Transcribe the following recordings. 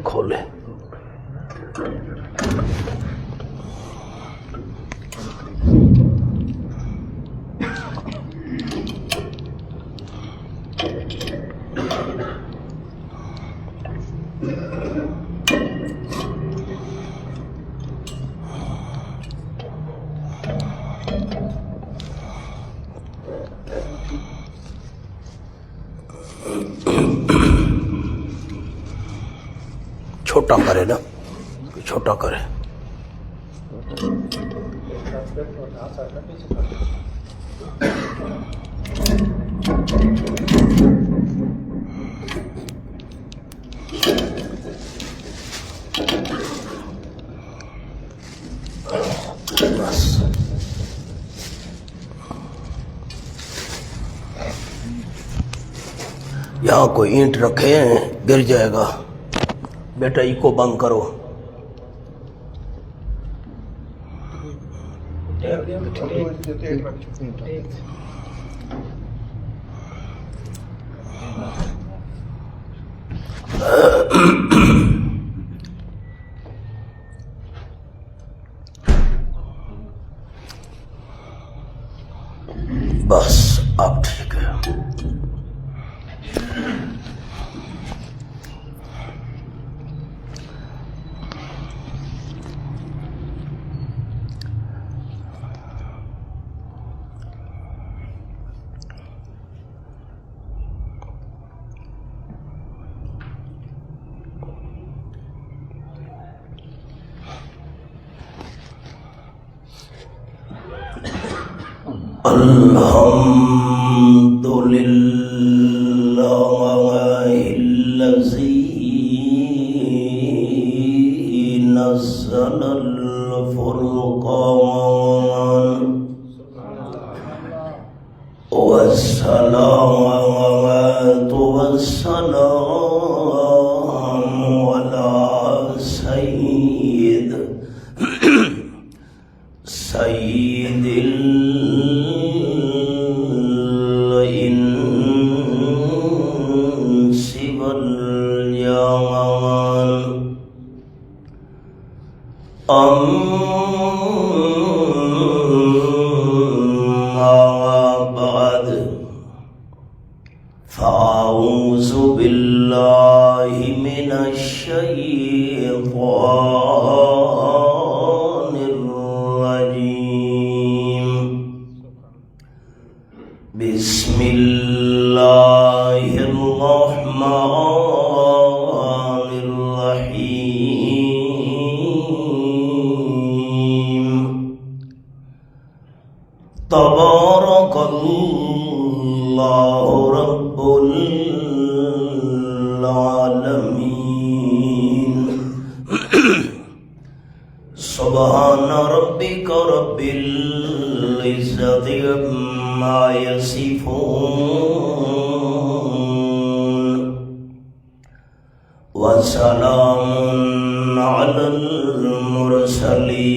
کھولے چھوٹا کرے نا، چھوٹا کرے. بس یہاں کوئی اینٹ رکھے ہیں، گر جائے گا. بیٹا ای کو بند کرو. بس اب ٹھیک ہے. الحمد لله الذي نزل الفرقان والصلاة والسلام على سيد الإنس والجان. أما بعد فأعوذ بالله من الشيطان الرجيم. بسم الله الرحمن الرحيم. تبارك الله رب العالمين. سبحان ربك رب العزة عما يصفون وسلام على المرسلين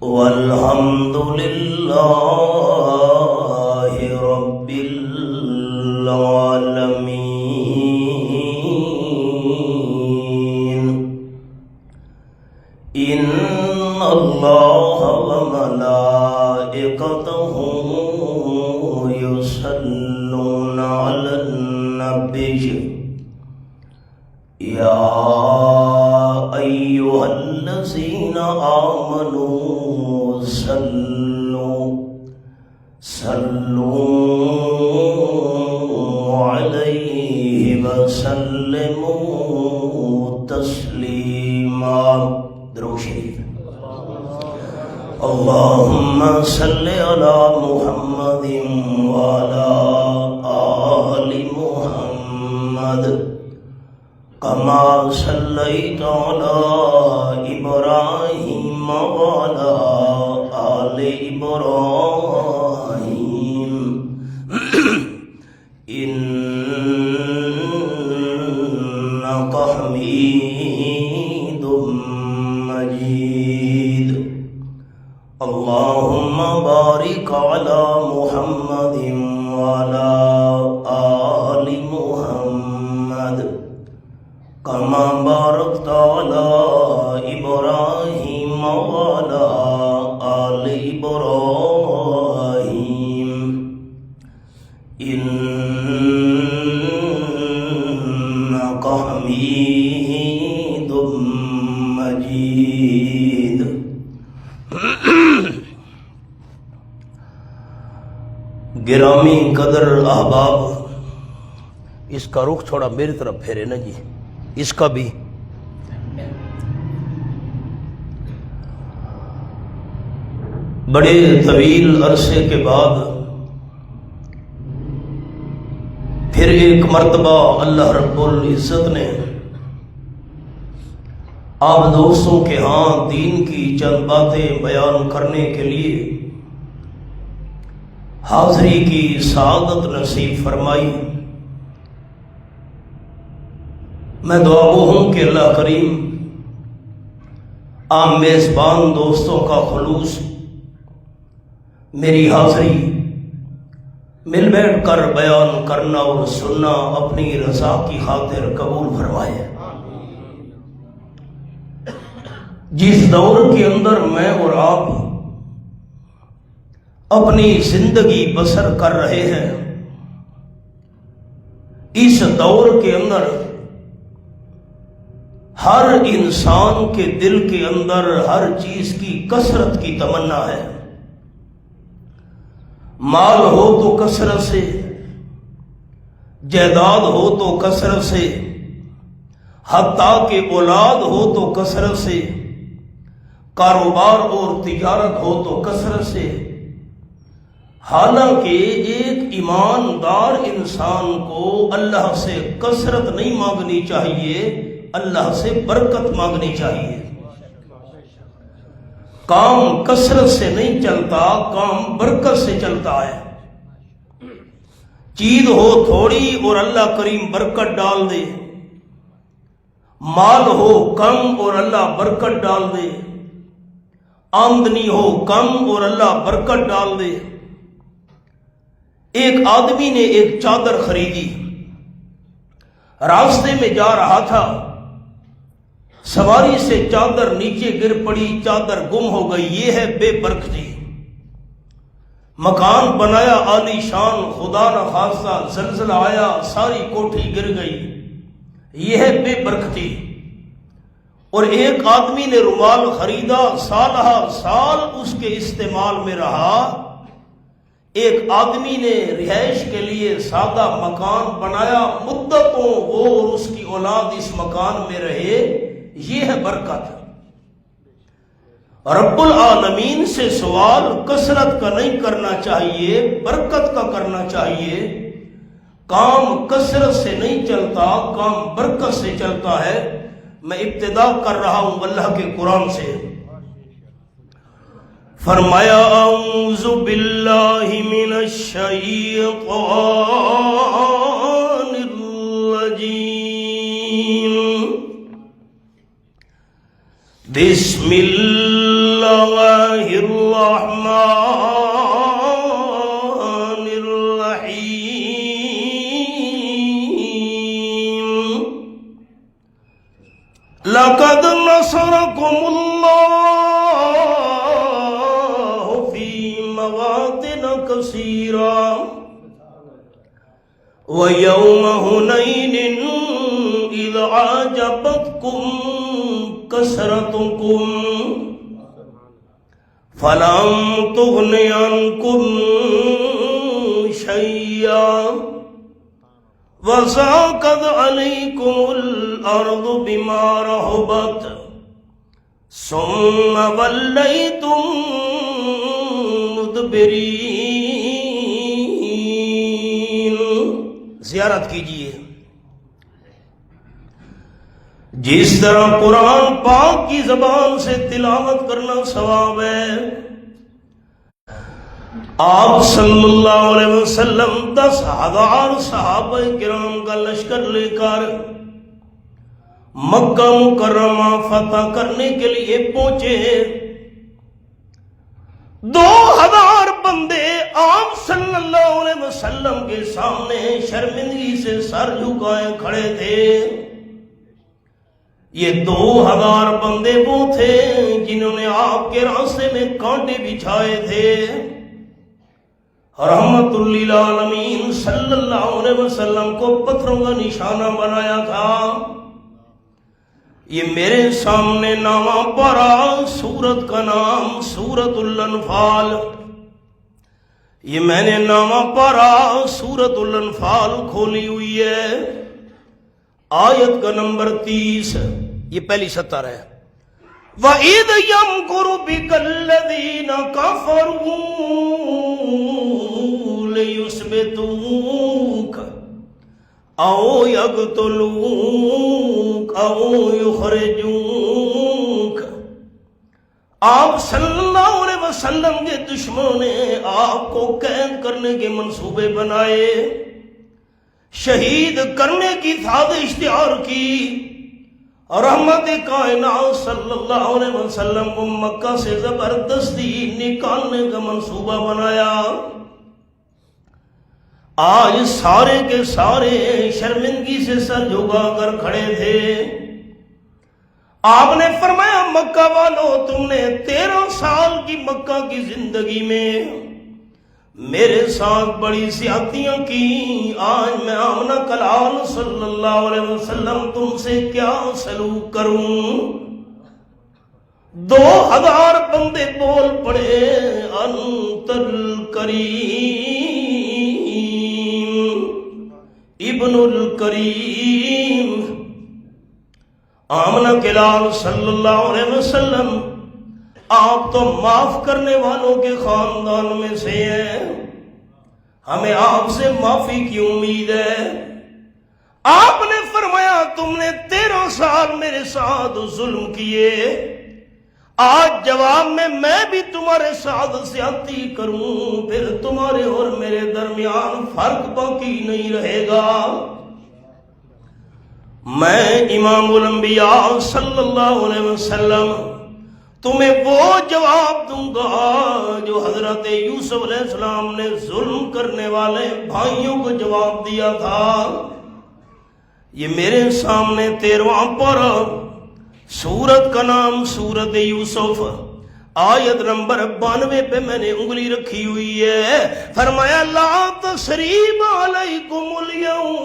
والحمد لله رب العالمين. إن الله وملائكته يصلون على النبي يا أيها الذين آمنوا صلوا عليه وسلموا تسليما. درود شریف. اللهم صل على محمد وعلى آل محمد كما صليت على إبراهيم وعلى آل إبراهيم إنك حميد مجيد. اللهم بارك على محمد وعلى آل محمد كما باركت على إبراهيم وعلى آل إبراهيم إنك حميد مجيد. گرامی قدر احباب، اس کا رخ تھوڑا میری طرف پھیرے نا جی، اس کا بھی. بڑے طویل عرصے کے بعد پھر ایک مرتبہ اللہ رب العزت نے آپ دوستوں کے ہاں دین کی چند باتیں بیان کرنے کے لیے حاضری کی سعادت نصیب فرمائی. میں دعا گو ہوں کہ اللہ کریم عام میزبان دوستوں کا خلوص میری حاضری مل بیٹھ کر بیان کرنا اور سننا اپنی رضا کی خاطر قبول فرمائے. جس دور کے اندر میں اور آپ اپنی زندگی بسر کر رہے ہیں، اس دور کے اندر ہر انسان کے دل کے اندر ہر چیز کی کثرت کی تمنا ہے. مال ہو تو کثرت سے، جائیداد ہو تو کثرت سے، حتیٰ کہ اولاد ہو تو کثرت سے، کاروبار اور تجارت ہو تو کثرت سے. حالانکہ ایک ایماندار انسان کو اللہ سے کثرت نہیں مانگنی چاہیے، اللہ سے برکت مانگنی چاہیے. کام کثرت سے نہیں چلتا، کام برکت سے چلتا ہے. چیز ہو تھوڑی اور اللہ کریم برکت ڈال دے، مال ہو کم اور اللہ برکت ڈال دے، آمدنی ہو کم اور اللہ برکت ڈال دے. ایک آدمی نے ایک چادر خریدی، راستے میں جا رہا تھا، سواری سے چادر نیچے گر پڑی، چادر گم ہو گئی. یہ ہے بے برکتی. مکان بنایا عالی شان، خدا نہ خواستہ زلزلہ آیا، ساری کوٹھی گر گئی. یہ ہے بے برکتی. اور ایک آدمی نے رومال خریدا، سالہ سال اس کے استعمال میں رہا. ایک آدمی نے رہائش کے لیے سادہ مکان بنایا، مدتوں وہ اور اس کی اولاد اس مکان میں رہے. یہ ہے برکت. رب العالمین سے سوال کثرت کا نہیں کرنا چاہیے، برکت کا کرنا چاہیے. کام کثرت سے نہیں چلتا، کام برکت سے چلتا ہے. میں ابتدا کر رہا ہوں اللہ کے قرآن سے. فرمایا اعوذ باللہ من الشیطان الرجیم، بسم اللہ الرحمن الرحیم. لقد نصرکم اللہ فی مواطن کثیرہ وَيَوْمَ حُنَيْنٍ إِذْ أَعْجَبَتْكُمْ كَثْرَتُكُمْ فَلَمْ تُغْنِ عَنْكُمْ شَيْئًا وَضَاقَتْ عَلَيْكُمُ الْأَرْضُ بِمَا رَحُبَتْ ثُمَّ وَلَّيْتُمْ مُدْبِرِينَ. زیارت کیجئے. جس طرح قرآن پاک کی زبان سے تلاوت کرنا ثواب ہے، آپ صلی اللہ علیہ وسلم 10,000 صحابہ کرام کا لشکر لے کر مکہ مکرمہ فتح کرنے کے لیے پہنچے. 2,000 کے سامنے شرمندگی سے سر جھکائے کھڑے تھے۔ یہ 2000 بندے وہ تھے جنہوں نے آپ کے راستے میں کانٹے بچھائے تھے۔ رحمت للعالمین صلی اللہ علیہ وسلم کو پتھروں کا نشانہ بنایا تھا۔ یہ میرے سامنے نامہ پڑا، سورت کا نام سورت الانفال۔ یہ میں نے نامہ پڑھا، سورت الانفال کھولی ہوئی ہے، آیت کا نمبر 30، یہ پہلی سطر ہے۔ وَإِذْ يَمْكُرُ بِكَ الَّذِينَ كَفَرُوا لِيُثْبِتُوكَ أَوْ يَقْتُلُوكَ أَوْ يُخْرِجُوكَ۔ آپ صلی اللہ علیہ وسلم کے دشمنوں نے آپ کو قید کرنے کے منصوبے بنائے، شہید کرنے کی سازش تیار کی، رحمت کائنات صلی اللہ علیہ وسلم کو مکہ سے زبردستی نکالنے کا منصوبہ بنایا۔ آج سارے کے سارے شرمندگی سے سر جھکا کر کھڑے تھے۔ آپ نے فرمایا مکہ والو، تم نے 13 سال کی مکہ کی زندگی میں میرے ساتھ بڑی زیادتیاں کی، آج میں آمنہ کلال صلی اللہ علیہ وسلم تم سے کیا سلوک کروں؟ 2000 بندے بول پڑے، انت الکریم ابن الکریم۔ آمنہ کلال صلی اللہ علیہ وسلم، آپ تو معاف کرنے والوں کے خاندان میں سے ہیں، ہمیں آپ سے معافی کی امید ہے۔ آپ نے فرمایا تم نے 13 سال میرے ساتھ ظلم کیے، آج جواب میں بھی تمہارے ساتھ زیادتی کروں، پھر تمہارے اور میرے درمیان فرق باقی نہیں رہے گا۔ میں امام الانبیاء صلی اللہ علیہ وسلم تمہیں وہ جواب دوں گا جو حضرت یوسف علیہ السلام نے ظلم کرنے والے بھائیوں کو جواب دیا تھا۔ یہ میرے سامنے 13واں پارہ، سورت کا نام سورت یوسف، آیت نمبر 92 پہ میں نے انگلی رکھی ہوئی ہے۔ فرمایا لا تثریب علیکم الیوم۔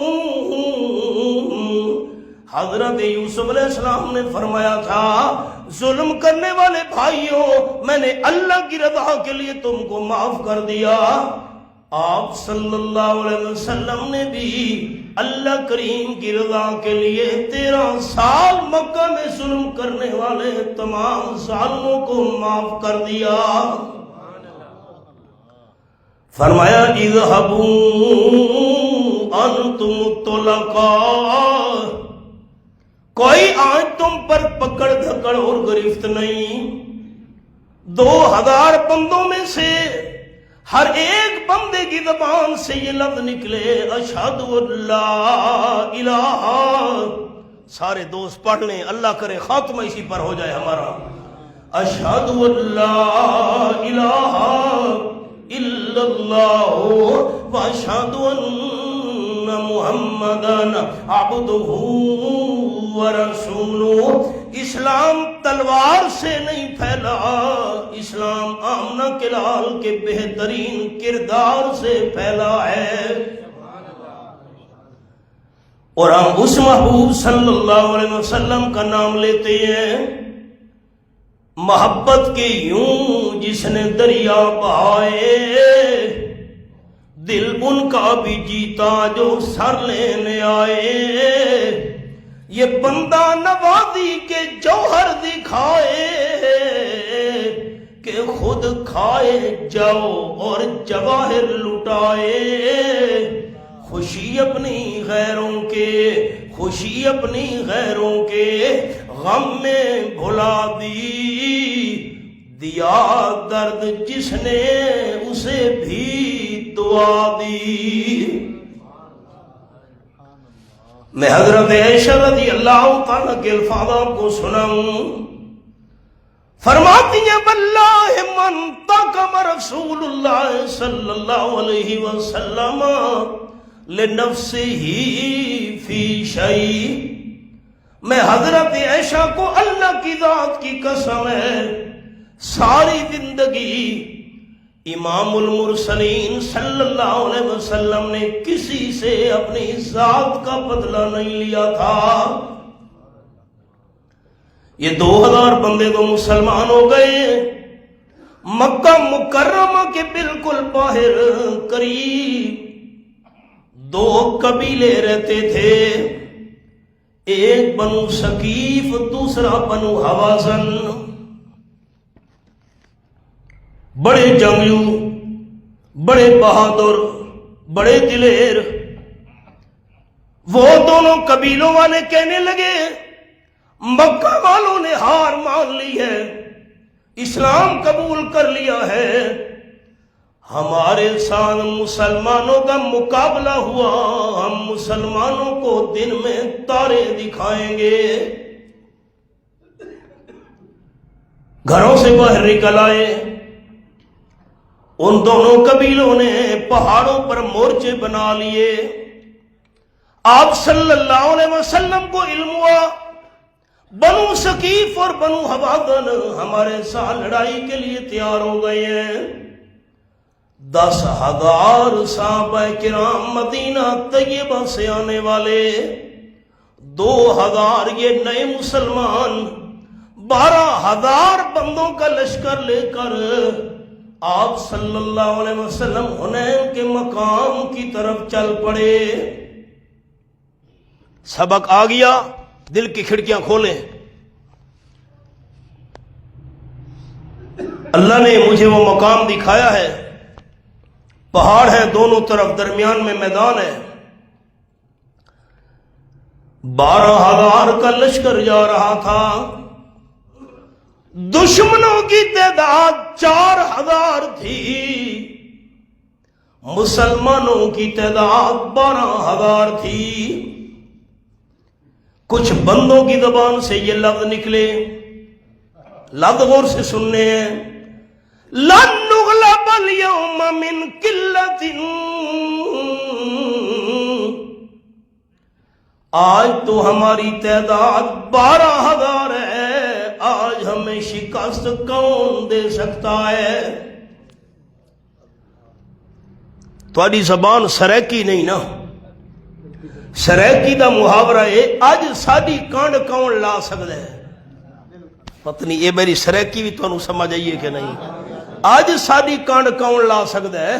حضرت یوسف علیہ السلام نے فرمایا تھا ظلم کرنے والے بھائیوں، میں نے اللہ کی رضا کے لیے تم کو معاف کر دیا۔ آپ صلی اللہ علیہ وسلم نے بھی اللہ کریم کی رضا کے لیے 13 سال مکہ میں ظلم کرنے والے تمام ظالموں کو معاف کر دیا۔ فرمایا اذهبوا انتم الطلقاء، کوئی آج تم پر پکڑ دھکڑ اور گرفت نہیں۔ 2000 بندوں میں سے ہر ایک بندے کی زبان سے یہ لفظ نکلے اشہد ان لا الہ، سارے دوست پڑھ لیں، اللہ کرے خاتمہ اسی پر ہو جائے ہمارا۔ اشہد ان لا الہ الا اللہ واشہد ان محمدن عبدہ ورسولہ۔ اسلام تلوار سے نہیں پھیلا، اسلام آمنہ کلال کے بہترین کردار سے پھیلا ہے۔ اور ہم اس محبوب صلی اللہ علیہ وسلم کا نام لیتے ہیں محبت کے یوں جس نے دریا بہائے، دل ان کا بھی جیتا جو سر لینے آئے۔ یہ بندہ نوازی کے جوہر دکھائے کہ خود کھائے جاؤ اور جواہر لٹائے۔ خوشی اپنی غیروں کے، خوشی اپنی غیروں کے غم میں بھلا دی، دیا درد جس نے اسے بھی دعا دی۔ میں حضرت عائشہ رضی اللہ تعالیٰ کے الفاظ کو سناؤں۔ فرماتی ہیں واللہ من تقم رسول اللہ صلی اللہ علیہ وسلم لنفسہ فی شیء، میں حضرت عائشہ کو اللہ کی ذات کی قسم ہے ساری زندگی امام المرسلین صلی اللہ علیہ وسلم نے کسی سے اپنی ذات کا بدلہ نہیں لیا تھا۔ یہ 2000 بندے تو مسلمان ہو گئے، مکہ مکرمہ کے بالکل باہر قریب 2 قبیلے رہتے تھے، ایک بنو ثقیف دوسرا بنو حوازن، بڑے جنگجو، بڑے بہادر، بڑے دلیر۔ وہ دونوں قبیلوں والے کہنے لگے مکہ والوں نے ہار مان لی ہے، اسلام قبول کر لیا ہے، ہمارے ساتھ مسلمانوں کا مقابلہ ہوا، ہم مسلمانوں کو دن میں تارے دکھائیں گے۔ گھروں سے باہر نکل آئے، ان دونوں قبیلوں نے پہاڑوں پر مورچے بنا لیے۔ آپ صلی اللہ علیہ وسلم کو علم ہوا بنو ثقیف اور بنو حوازن ہمارے ساتھ لڑائی کے لیے تیار ہو گئے ہیں۔ 10,000 صحابہ کرام مدینہ طیبہ سے آنے والے، 2,000 یہ نئے مسلمان، 12,000 بندوں کا لشکر لے کر آپ صلی اللہ علیہ وسلم حنین کے مقام کی طرف چل پڑے۔ سبق آ گیا، دل کی کھڑکیاں کھولیں۔ اللہ نے مجھے وہ مقام دکھایا ہے، پہاڑ ہے دونوں طرف، درمیان میں میدان ہے، 12,000 کا لشکر جا رہا تھا، دشمنوں کی تعداد 4,000 تھی، مسلمانوں کی تعداد 12,000 تھی۔ کچھ بندوں کی زبان سے یہ لفظ نکلے، لفظ غور سے سننے ہیں، لَن نُغْلَبَ الْيَوْمَ مِنْ قِلَّةٍ، آج تو ہماری تعداد 12,000 ہے، آج ہمیں شکست کون دے سکتا ہے؟ تھوڑی زبان سریکی نہیں نا، سریکی دا محاورہ ہے اج ساڈی کانڈ کون لا سکتا ہے؟ پتہ نہیں یہ میری سریکی بھی تانوں سمجھ آئیے کہ نہیں؟ آج ساڈی کانڈ کون لا سکتا ہے؟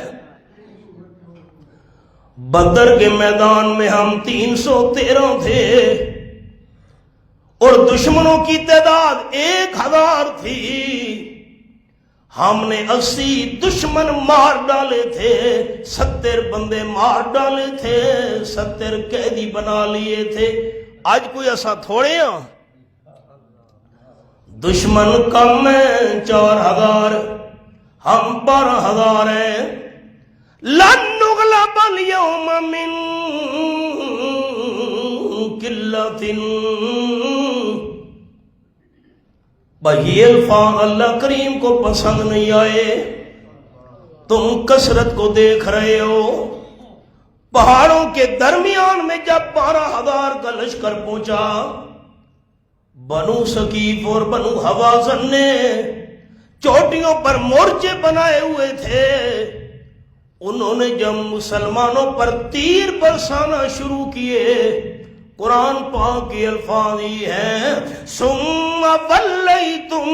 بدر کے میدان میں ہم 313 تھے اور دشمنوں کی تعداد 1,000 تھی، ہم نے 80 دشمن مار ڈالے تھے، 70 بندے مار ڈالے تھے، 70 قیدی بنا لیے تھے۔ آج کوئی ایسا تھوڑے ہیں، دشمن کم ہے 4,000، ہم 12,000 ہیں۔ لَن نُغْلَبَ الْيَوْمَ مِنْ قِلَّةٍ، بھائی یہ الفاظ اللہ کریم کو پسند نہیں آئے، تم کثرت کو دیکھ رہے ہو۔ پہاڑوں کے درمیان میں جب 12,000 کا لشکر پہنچا، بنو ثقیف اور بنو حوازن نے چوٹیوں پر مورچے بنائے ہوئے تھے، انہوں نے جب مسلمانوں پر تیر برسانا شروع کیے، قرآن پاک کی الفاظ ہی ہیں، ثم ولیتم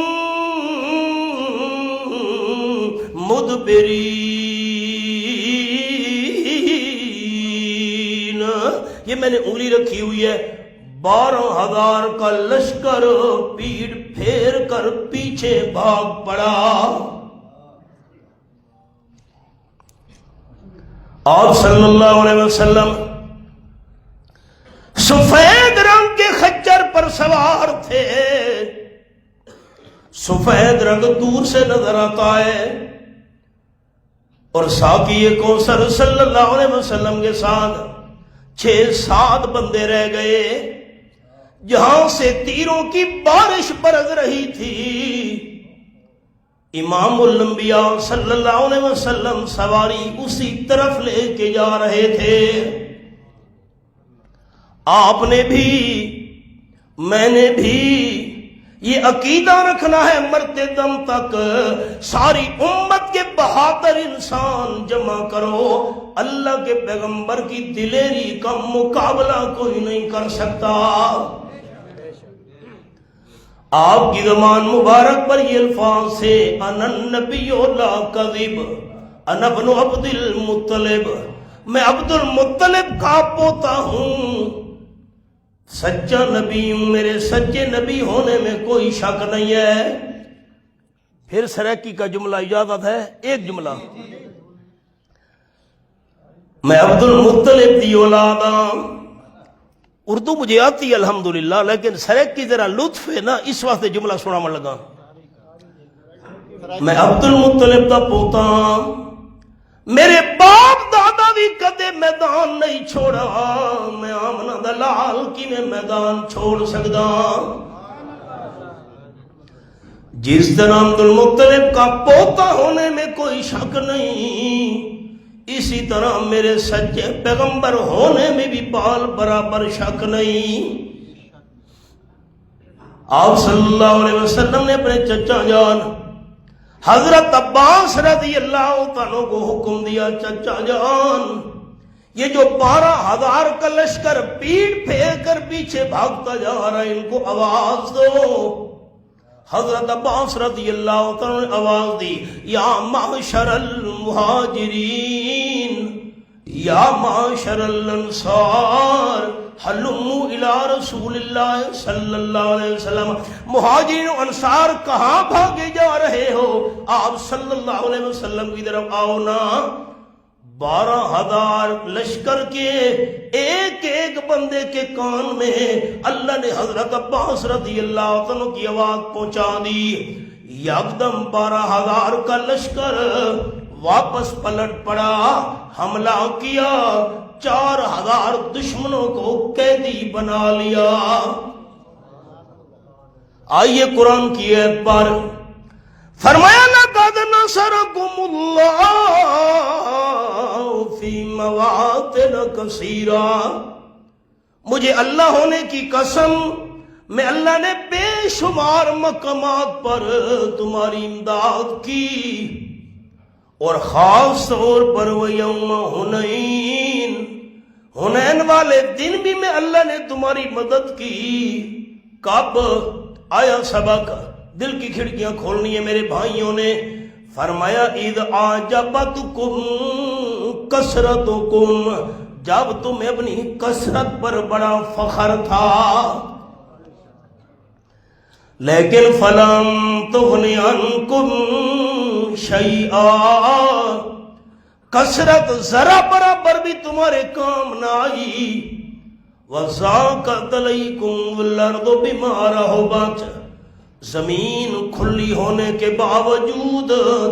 مدبرین، یہ میں نے انگلی رکھی ہوئی ہے، 12,000 کا لشکر پیٹ پھیر کر پیچھے بھاگ پڑا۔ آپ صلی اللہ علیہ وسلم سفید رنگ کے خچر پر سوار تھے، سفید رنگ دور سے نظر آتا ہے، اور ساقی کوثر صلی اللہ علیہ وسلم کے ساتھ 6-7 بندے رہ گئے۔ جہاں سے تیروں کی بارش برس رہی تھی، امام الانبیاء صلی اللہ علیہ وسلم سواری اسی طرف لے کے جا رہے تھے. آپ نے بھی میں نے بھی یہ عقیدہ رکھنا ہے مرتے دم تک، ساری امت کے بہادر انسان جمع کرو، اللہ کے پیغمبر کی دلیری کا مقابلہ کوئی نہیں کر سکتا. آپ کی زبان مبارک پر یہ الفاظ سے انا النبی لا کذب انا ابن عبد المطلب، میں عبد المطلب کا پوتا ہوں، سچا نبی ہوں، میرے سچے نبی ہونے میں کوئی شک نہیں ہے. پھر سریکی کا جملہ اجازت ہے، ایک جملہ، میں عبد المطلب دی اولاد ہوں. اردو مجھے آتی ہے الحمدللہ، لیکن سریکی ذرا لطف ہے نا، اس واسطے جملہ سنا من لگا. میں عبد المطلب دا پوتا ہوں، میرے باپ دادا بھی کدے میدان نہیں چھوڑا، میں آمنہ دلال کی میں میدان چھوڑ سکتا. جس طرح عبد المطلب کا پوتا ہونے میں کوئی شک نہیں، اسی طرح میرے سچے پیغمبر ہونے میں بھی بال برابر شک نہیں. آپ صلی اللہ علیہ وسلم نے اپنے چچا جان حضرت عباس رضی اللہ عنہ کو حکم دیا، چچا جان یہ جو 12,000 کا لشکر پیٹ پھیر کر پیچھے بھاگتا جا رہا ہے، ان کو آواز دو. حضرت عباس رضی اللہ عنہ نے آواز دی، یا معشر المہاجرین یا معشر الانصار حلموا الی رسول اللہ صلی اللہ علیہ وسلم. مہاجرین و انصار کہاں بھاگے جا رہے ہو؟ آپ صلی اللہ علیہ وسلم کی طرف آؤ نا. 12,000 لشکر کے ایک ایک بندے کے کان میں اللہ نے حضرت عباس رضی اللہ عنہ کی آواز پہنچا دی. یکدم 12,000 کا لشکر واپس پلٹ پڑا، حملہ کیا، 4,000 دشمنوں کو قیدی بنا لیا. آئیے قرآن کی ایت پر فرمایا لَقَدْ نَصَرَكُمُ اللَّهُ فِي مَوَاطِنَ كَثِيرَةٍ، مجھے اللہ ہونے کی قسم، میں اللہ نے بے شمار مقامات پر تمہاری امداد کی، اور خاص طور پر وَيَوْمَ حُنَيْن، حنین والے دن بھی میں اللہ نے تمہاری مدد کی. کب آیا سبق؟ دل کی کھڑکیاں کھولنی ہے میرے بھائیوں نے. فرمایا اذ اعجبتکم کثرتکم، جب تمہیں اپنی کثرت پر بڑا فخر تھا، لیکن فلم تغنی عنکم شیئا، کثرت ذرا برابر بھی تمہارے کام نہ آئی. وَضَاقَتْ عَلَيْكُمُ الْأَرْضُ بِمَا رَحُبَتْ، زمین کھلی ہونے کے باوجود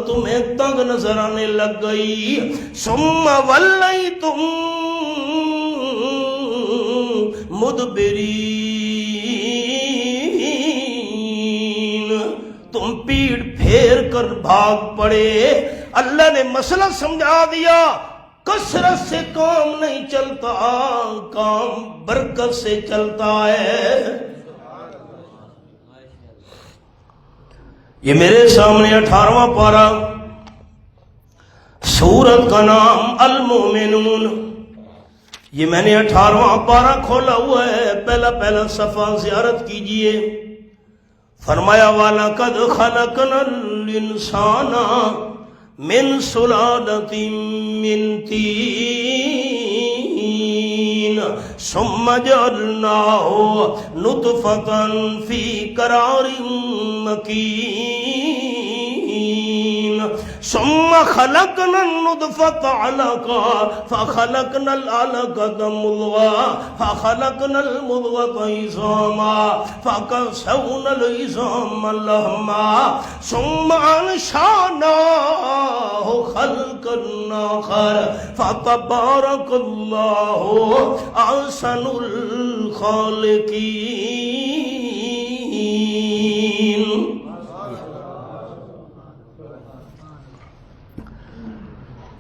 تمہیں تنگ نظر آنے لگ گئی. ثُمَّ وَلَّيْتُمْ مُدْبِرِينَ، تم پیٹ پھیر کر بھاگ پڑے. اللہ نے مسئلہ سمجھا دیا، کثرت سے کام نہیں چلتا، کام برکت سے چلتا ہے. یہ میرے سامنے 18واں پارہ، سورت کا نام المومنون. یہ میں نے 18واں پارہ کھولا ہوا ہے، پہلا صفحہ زیارت کیجئے. فرمایا وَلَقَدْ خَلَقْنَا الْإِنسَانَ مِنْ سُلَالَةٍ مِّنْ طِينٍ ثُمَّ جَعَلْنَاهُ نُطْفَةً فِي قَرَارٍ مَّكِينٍ ثُمَّ خَلَقْنَا النُّطْفَةَ عَلَقَةً فَخَلَقْنَا الْعَلَقَةَ مُضْغَةً فَخَلَقْنَا الْمُضْغَةَ عِظَامًا فَكَسَوْنَا الْعِظَامَ لَحْمًا ثُمَّ أَنشَأْنَاهُ خَلْقًا آخَرَ فَتَبَارَكَ اللَّهُ أَحْسَنُ الْخَالِقِينَ.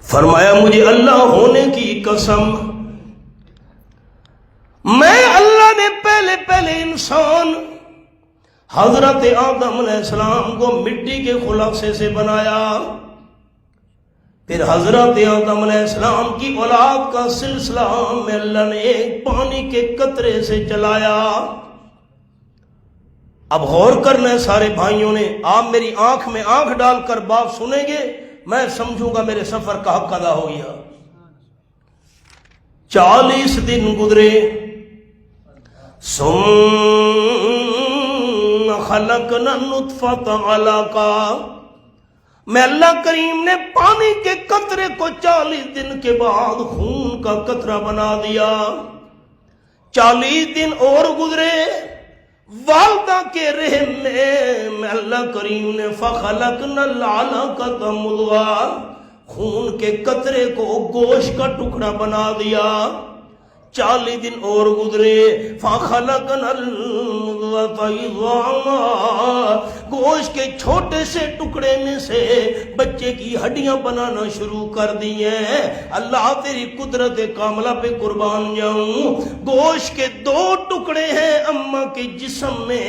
فرمایا مجھے اللہ ہونے کی قسم، میں اللہ نے پہلے انسان حضرت آدم علیہ السلام کو مٹی کے خلاصے سے بنایا، پھر حضرت آدم علیہ السلام کی اولاد کا سلسلہ میں اللہ نے ایک پانی کے قطرے سے چلایا۔ اب غور کرنا ہے سارے بھائیوں نے، آپ میری آنکھ میں آنکھ ڈال کر بات سنیں گے، میں سمجھوں گا میرے سفر کا حق ادا ہو گیا۔ 40 دن گزرے، ثم خلقنا النطفۃ علقہ، میں اللہ کریم نے پانی کے قطرے کو 40 دن کے بعد خون کا قطرہ بنا دیا۔ 40 دن اور گزرے، والدہ کے رحم میں اللہ کریم نے فخلقنا العلقۃ مضغہ، خون کے قطرے کو گوشت کا ٹکڑا بنا دیا۔ 40 دن اور گزرے، فخلقنا المضغۃ عظاما، گوشت کے چھوٹے سے ٹکڑے میں سے بچے کی ہڈیاں بنانا شروع کر دی ہیں۔ اللہ تیری قدرت کاملہ پہ قربان جاؤں، گوشت کے 2 ٹکڑے ہیں اماں کے جسم میں۔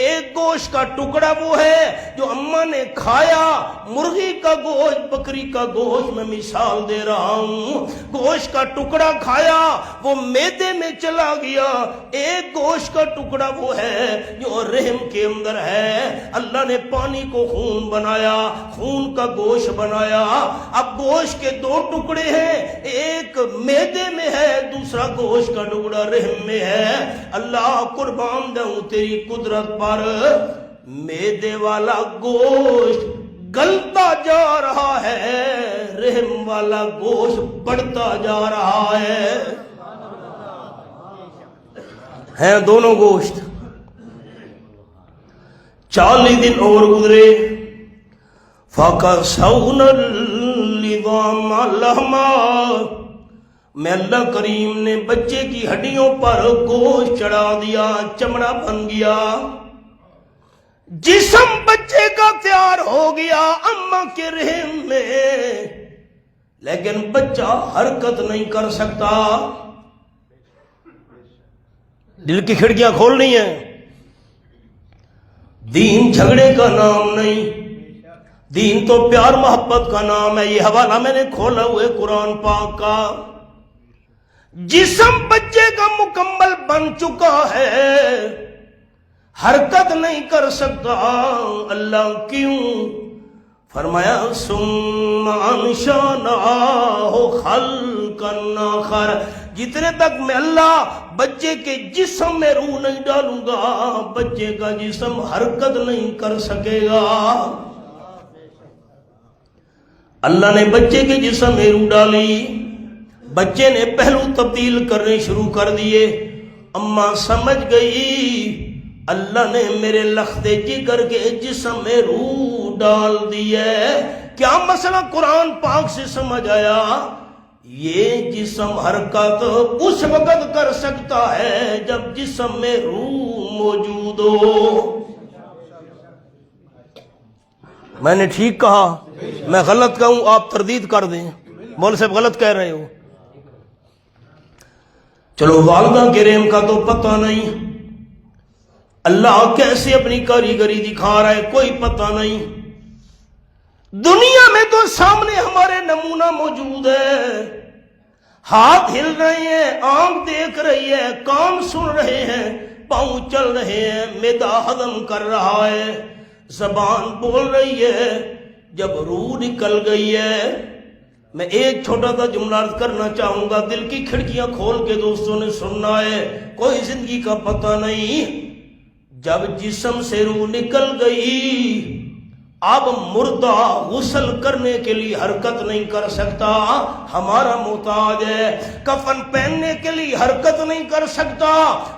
ایک گوشت کا ٹکڑا وہ ہے جو اماں نے کھایا، مرغی کا گوشت، بکری کا گوشت، میں مثال دے رہا ہوں، گوشت کا ٹکڑا کھایا وہ میدے میں چلا گیا۔ ایک گوشت کا ٹکڑا وہ ہے جو رحم کے اندر ہے۔ اللہ نے پانی کو خون بنایا، خون کا گوشت بنایا۔ اب گوشت کے 2 ٹکڑے ہیں، ایک میدے میں ہے، دوسرا گوشت کا ٹکڑا رحم میں ہے۔ اللہ قربان دوں تیری قدرت پر، میدے والا گوشت گلتا جا رہا ہے، رحم والا گوشت بڑھتا جا رہا ہے۔ ہیں دونوں گوشت۔ 40 دن اور گزرے، فَكَسَوْنَا الْعِظَامَ لَحْمًا، میں اللہ کریم نے بچے کی ہڈیوں پر گوشت چڑھا دیا، چمڑا بن گیا، جسم بچے کا تیار ہو گیا اماں کے رحم میں، لیکن بچہ حرکت نہیں کر سکتا۔ دل کی کھڑکیاں کھولنی ہیں۔ دین جھگڑے کا نام نہیں، دین تو پیار محبت کا نام ہے۔ یہ حوالہ میں نے کھولا ہوئے قرآن پاک کا۔ جسم بچے کا مکمل بن چکا ہے، حرکت نہیں کر سکتا۔ اللہ کیوں؟ فرمایا ثم انشأناہ خلقا آخر، جتنے تک میں اللہ بچے کے جسم میں روح نہیں ڈالوں گا، بچے کا جسم حرکت نہیں کر سکے گا۔ اللہ نے بچے کے جسم میں روح ڈالی، بچے نے پہلو تبدیل کرنے شروع کر دیے۔ اماں سمجھ گئی اللہ نے میرے لخت جگر کے جسم میں روح ڈال دی ہے۔ کیا مسئلہ قرآن پاک سے سمجھ آیا؟ یہ جسم حرکت اس وقت کر سکتا ہے جب جسم میں روح موجود ہو۔ میں نے ٹھیک کہا؟ میں غلط کہوں آپ تردید کر دیں، مولوی صاحب غلط کہہ رہے ہو۔ چلو والدہ کے رحم کا تو پتہ نہیں، اللہ کیسے اپنی کاریگری دکھا رہا ہے کوئی پتہ نہیں۔ دنیا میں تو سامنے ہمارے نمونہ موجود ہے، ہاتھ ہل رہے ہیں، آنکھ دیکھ رہی ہے، کان سن رہے ہیں، پاؤں چل رہے ہیں، معدہ ہضم کر رہا ہے، زبان بول رہی ہے۔ جب روح نکل گئی ہے، میں ایک چھوٹا سا جملہ عرض کرنا چاہوں گا، دل کی کھڑکیاں کھول کے دوستوں نے سننا ہے، کوئی زندگی کا پتہ نہیں۔ جب جسم سے روح نکل گئی، اب مردہ غسل کرنے کے لیے حرکت نہیں کر سکتا، ہمارا محتاج ہے۔ کفن پہننے کے لیے حرکت نہیں کر سکتا،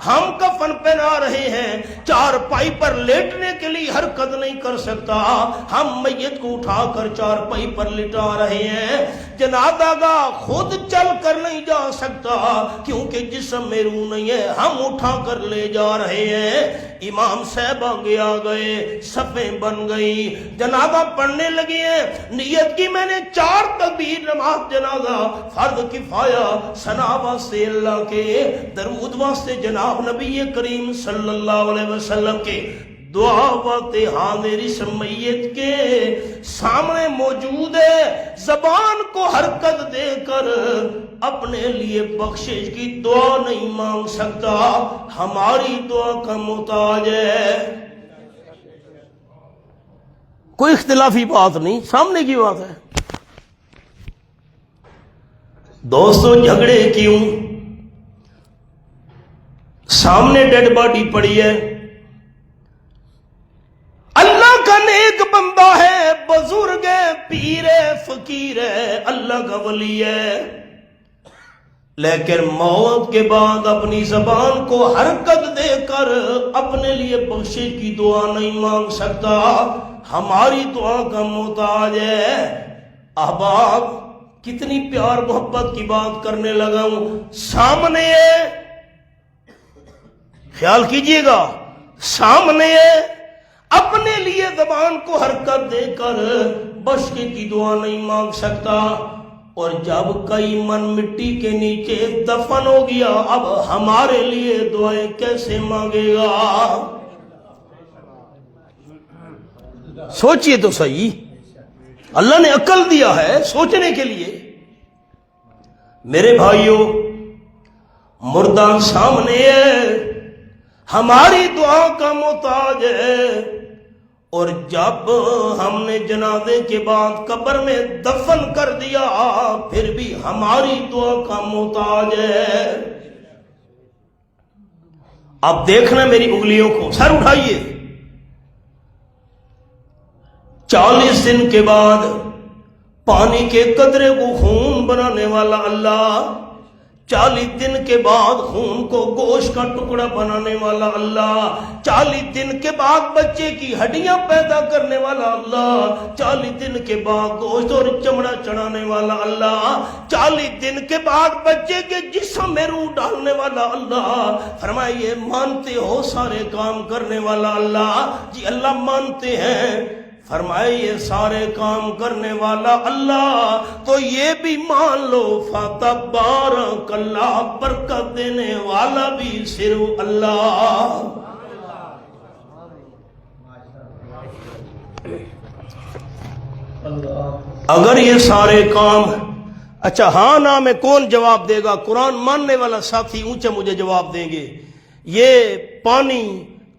ہم کفن پہنا رہے ہیں۔ چارپائی پر لیٹنے کے لیے حرکت نہیں کر سکتا، ہم میت کو اٹھا کر چارپائی پر لٹا رہے ہیں۔ جنازہ گاہ خود چل کر نہیں جا سکتا کیونکہ جسم میں روح نہیں ہے، ہم اٹھا کر لے جا رہے ہیں۔ امام صاحب آگے آ گئے، صفیں بن گئی، جنازہ پڑھنے لگے ہیں، نیت کی میں نے 4 تکبیر نماز جنازہ، فرض کفایہ، ثنا واسطے اللہ کے، درود واسطے جناب نبی کریم صلی اللہ علیہ وسلم کے، دعا وقت حاضر اس میت کے سامنے موجود ہے، زبان کو حرکت دے کر اپنے لیے بخشش کی دعا نہیں مانگ سکتا، ہماری دعا کا محتاج ہے۔ کوئی اختلافی بات نہیں، سامنے کی بات ہے۔ دوستو جھگڑے کیوں؟ سامنے ڈیڈ باڈی پڑی ہے، اللہ کا نیک بندہ ہے، بزرگ ہے، پیر ہے، فقیر ہے، اللہ کا ولی ہے، لیکن موت کے بعد اپنی زبان کو حرکت دے کر اپنے لیے بخشش کی دعا نہیں مانگ سکتا، ہماری دعا کا محتاج ہے۔ احباب کتنی پیار محبت کی بات کرنے لگا ہوں، سامنے ہے، خیال کیجئے گا، سامنے ہے، اپنے لیے زبان کو حرکت دے کر بخشش کی دعا نہیں مانگ سکتا، اور جب کئی من مٹی کے نیچے دفن ہو گیا، اب ہمارے لیے دعائیں کیسے مانگے گا؟ سوچئے تو صحیح، اللہ نے عقل دیا ہے سوچنے کے لیے۔ میرے بھائیوں، مردہ سامنے ہے، ہماری دعا کا محتاج ہے، اور جب ہم نے جنازے کے بعد قبر میں دفن کر دیا پھر بھی ہماری دعا کا محتاج ہے۔ اب دیکھنا میری انگلیوں کو، سر اٹھائیے۔ 40 دن کے بعد پانی کے قطرے کو خون بنانے والا اللہ، 40 دن کے بعد خون کو گوشت کا ٹکڑا بنانے والا اللہ، 40 دن کے بعد بچے کی ہڈیاں پیدا کرنے والا اللہ، 40 دن کے بعد گوشت اور چمڑا چڑھانے والا اللہ، 40 دن کے بعد بچے کے جسم میں روح ڈالنے والا اللہ، فرمائیے مانتے ہو سارے کام کرنے والا اللہ؟ جی اللہ مانتے ہیں۔ فرمائے یہ سارے کام کرنے والا اللہ، تو یہ بھی مان لو فتبارک اللہ، برکت دینے والا بھی صرف اللہ۔ اگر یہ سارے کام، اچھا ہاں نا میں کون جواب دے گا؟ قرآن ماننے والا ساتھی اونچے مجھے جواب دیں گے۔ یہ پانی،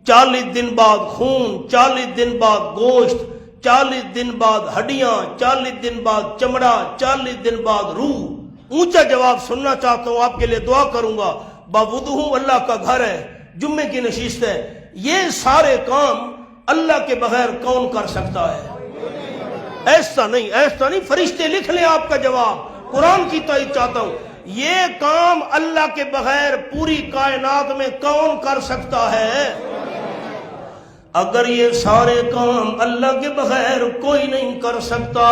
40 دن بعد خون، 40 دن بعد گوشت، 40 دن بعد ہڈیاں، 40 دن بعد چمڑا، 40 دن بعد روح، اونچا جواب سننا چاہتا ہوں، آپ کے لیے دعا کروں گا۔ باوضو اللہ کا گھر ہے، جمعے کی نشست ہے، یہ سارے کام اللہ کے بغیر کون کر سکتا ہے؟ ایسا نہیں، فرشتے لکھ لیں آپ کا جواب، قرآن کی تائید چاہتا ہوں، یہ کام اللہ کے بغیر پوری کائنات میں کون کر سکتا ہے؟ اگر یہ سارے کام اللہ کے بغیر کوئی نہیں کر سکتا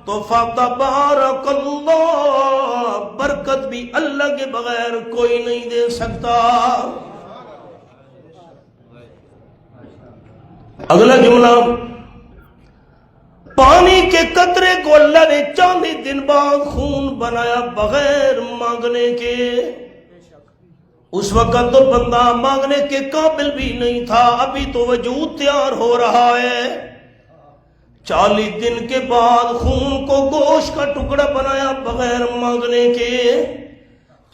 تو فتبارک اللہ، برکت بھی اللہ کے بغیر کوئی نہیں دے سکتا۔ اگلا جملہ، پانی کے قطرے کو اللہ نے 40 دن بعد خون بنایا بغیر مانگنے کے۔ اس وقت تو بندہ مانگنے کے قابل بھی نہیں تھا، ابھی تو وجود تیار ہو رہا ہے۔ 40 دن کے بعد خون کو گوشت کا ٹکڑا بنایا بغیر مانگنے کے،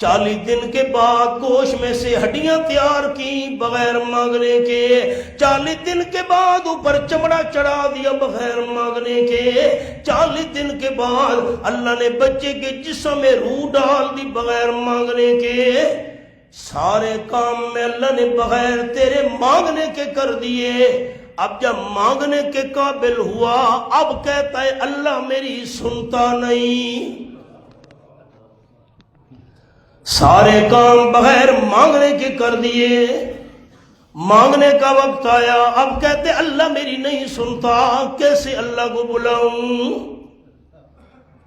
40 دن کے بعد گوشت میں سے ہڈیاں تیار کی بغیر مانگنے کے، 40 دن کے بعد اوپر چمڑا چڑھا دیا بغیر مانگنے کے، 40 دن کے بعد اللہ نے بچے کے جسم میں روح ڈال دی بغیر مانگنے کے۔ سارے کام میں اللہ نے بغیر تیرے مانگنے کے کر دیے۔ اب جب مانگنے کے قابل ہوا، اب کہتا ہے اللہ میری سنتا نہیں۔ سارے کام بغیر مانگنے کے کر دیے، مانگنے کا وقت آیا، اب کہتے اللہ میری نہیں سنتا، کیسے اللہ کو بلاؤں؟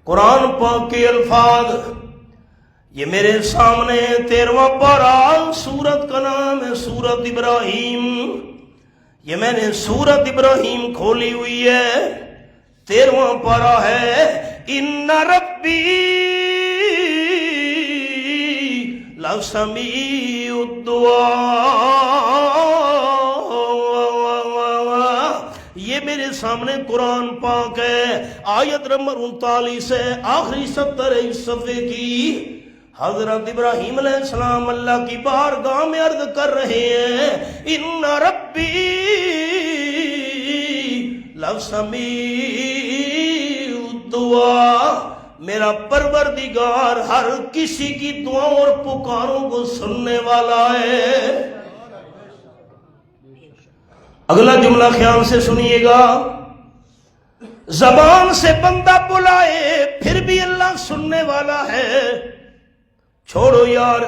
قرآن پاک کے الفاظ یہ میرے سامنے 13واں پارہ، سورت کا نام ہے سورت ابراہیم۔ یہ میں نے سورت ابراہیم کھولی ہوئی ہے، 13واں پارہ ہے، ان ربی لسمیع الدعاء۔ یہ میرے سامنے قرآن پاک ہے، آیت نمبر 39 ہے، آخری 70 صفحے کی۔ حضرت ابراہیم علیہ السلام اللہ کی بارگاہ میں عرض کر رہے ہیں، ان ربی لسمیع الدعاء، میرا پروردگار ہر کسی کی دعاؤں اور پکاروں کو سننے والا ہے۔ اگلا جملہ خیال سے سنیے گا، زبان سے بندہ بلائے پھر بھی اللہ سننے والا ہے۔ چھوڑو یار،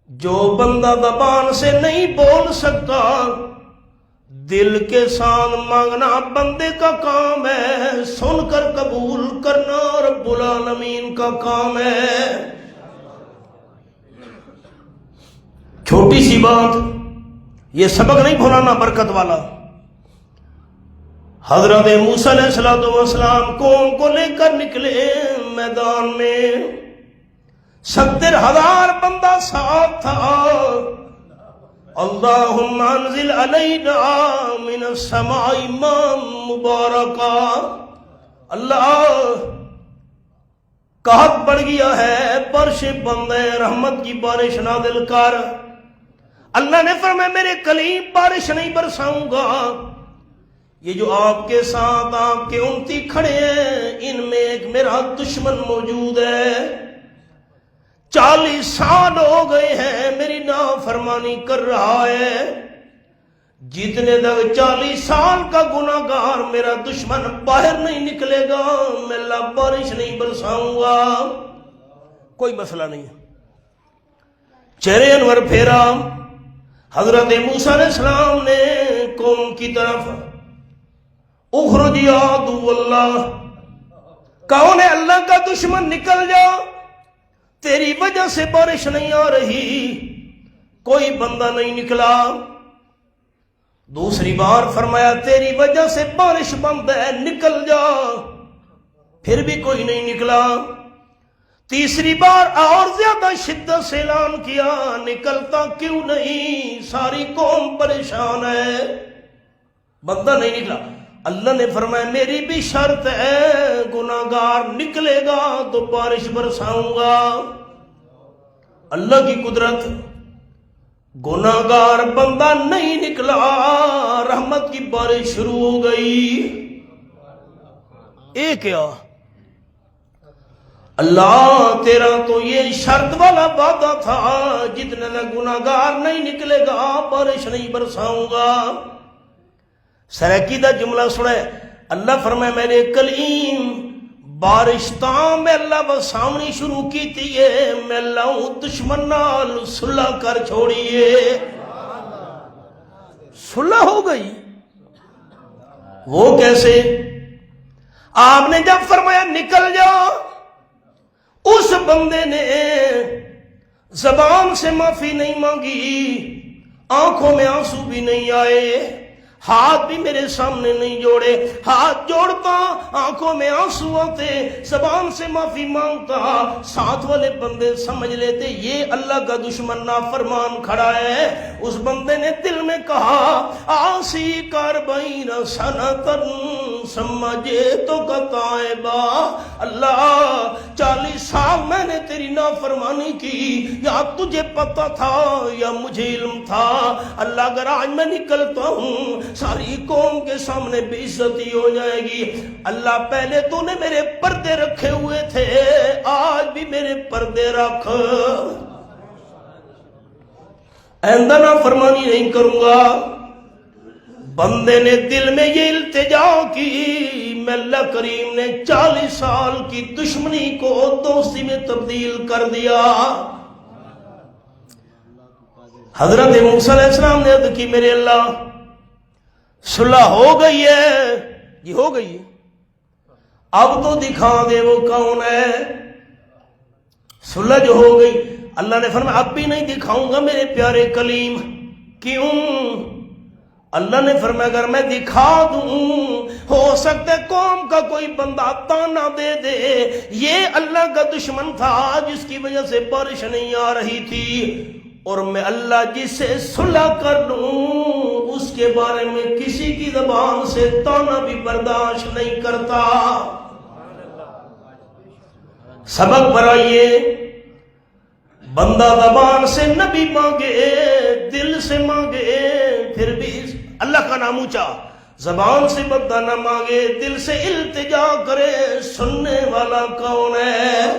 جو بندہ زبان سے نہیں بول سکتا، دل کے ساتھ مانگنا بندے کا کام ہے، سن کر قبول کرنا رب العالمین کا کام ہے۔ چھوٹی سی بات، یہ سبق نہیں بھولانا برکت والا۔ حضرت موسیٰ علیہ السلام قوم کو لے کر نکلے میدان میں، 70,000 بندہ ساتھ تھا۔ اللہم انزل علینا من السماء ماء مبارکا، اللہ قحط بڑھ گیا ہے، بارش بند ہے، رحمت کی بارش نازل کر۔ اللہ نے فرمایا میرے کلیم بارش نہیں برساؤں گا، یہ جو آپ کے ساتھ آپ کے امتی کھڑے ہیں ان میں ایک میرا دشمن موجود ہے، 40 سال ہو گئے ہیں میری نافرمانی کر رہا ہے، جتنے تک 40 سال کا گناہگار میرا دشمن باہر نہیں نکلے گا میں اللہ بارش نہیں برساؤں گا۔ کوئی مسئلہ نہیں، چہرے انور پھیرا، حضرت موسیٰ علیہ السلام نے قوم کی طرف، اخرج یا عدو اللہ، کون ہے اللہ کا دشمن، نکل جا، تیری وجہ سے بارش نہیں آ رہی۔ کوئی بندہ نہیں نکلا۔ دوسری بار فرمایا تیری وجہ سے بارش بند ہے، نکل جا، پھر بھی کوئی نہیں نکلا۔ تیسری بار اور زیادہ شدت سے اعلان کیا، نکلتا کیوں نہیں، ساری قوم پریشان ہے، بندہ نہیں نکلا۔ اللہ نے فرمایا میری بھی شرط ہے، گناہگار نکلے گا تو بارش برساؤں گا۔ اللہ کی قدرت، گناہگار بندہ نہیں نکلا، رحمت کی بارش شروع ہو گئی۔ اے کیا اللہ تیرا تو یہ شرط والا وعدہ تھا، جتنے تک گناہگار نہیں نکلے گا بارش نہیں برساؤں گا۔ سرکی دا جملہ سنے، اللہ فرمائے میں نے کلیم بارش تاں میں اللہ برساونی شروع کی تھی، میں اللہ دشمن نال صلح کر چھوڑیے۔ صلح ہو گئی، وہ کیسے؟ آپ نے جب فرمایا نکل جا، اس بندے نے زبان سے معافی نہیں مانگی، آنکھوں میں آنسو بھی نہیں آئے، ہاتھ بھی میرے سامنے نہیں جوڑے، ہاتھ جوڑتا آنکھوں میں آنسو آتے، زبان سے معافی مانگتا، ساتھ والے بندے سمجھ لیتے یہ اللہ کا دشمن نافرمان کھڑا ہے۔ اس بندے نے دل میں کہا آسی کاربین سنتن سمجھے تو کتائبا، اللہ 40 سال میں نے تیری نافرمانی کی، یا تجھے پتہ تھا یا مجھے علم تھا، اللہ اگر آج میں نکلتا ہوں ساری قوم کے سامنے بے عزتی ہو جائے گی۔ اللہ پہلے تو نے میرے پردے رکھے ہوئے تھے، آج بھی میرے پردے رکھ، آئندہ نافرمانی نہیں کروں گا۔ بندے نے دل میں یہ التجا کی، میں اللہ کریم نے 40 سال کی دشمنی کو دوستی میں تبدیل کر دیا۔ حضرت موسیٰ علیہ السلام نے عرض کی میرے اللہ صلح ہو گئی ہے، جی ہو گئی، اب تو دکھا دے وہ کون ہے۔ صلح جو ہو گئی، اللہ نے فرمایا اب بھی نہیں دکھاؤں گا میرے پیارے کلیم، کیوں؟ اللہ نے فرمایا اگر میں دکھا دوں ہو سکتا ہے قوم کا کوئی بندہ تانا دے دے یہ اللہ کا دشمن تھا جس کی وجہ سے بارش نہیں آ رہی تھی، اور میں اللہ جس سے صلح کر لوں اس کے بارے میں کسی کی زبان سے تانا بھی برداشت نہیں کرتا۔ سبق برائیے، بندہ زبان سے نبی مانگے، دل سے مانگے پھر بھی اللہ کا نام اونچا، زبان سے بندہ نہ مانگے دل سے التجا کرے، سننے والا کون ہے؟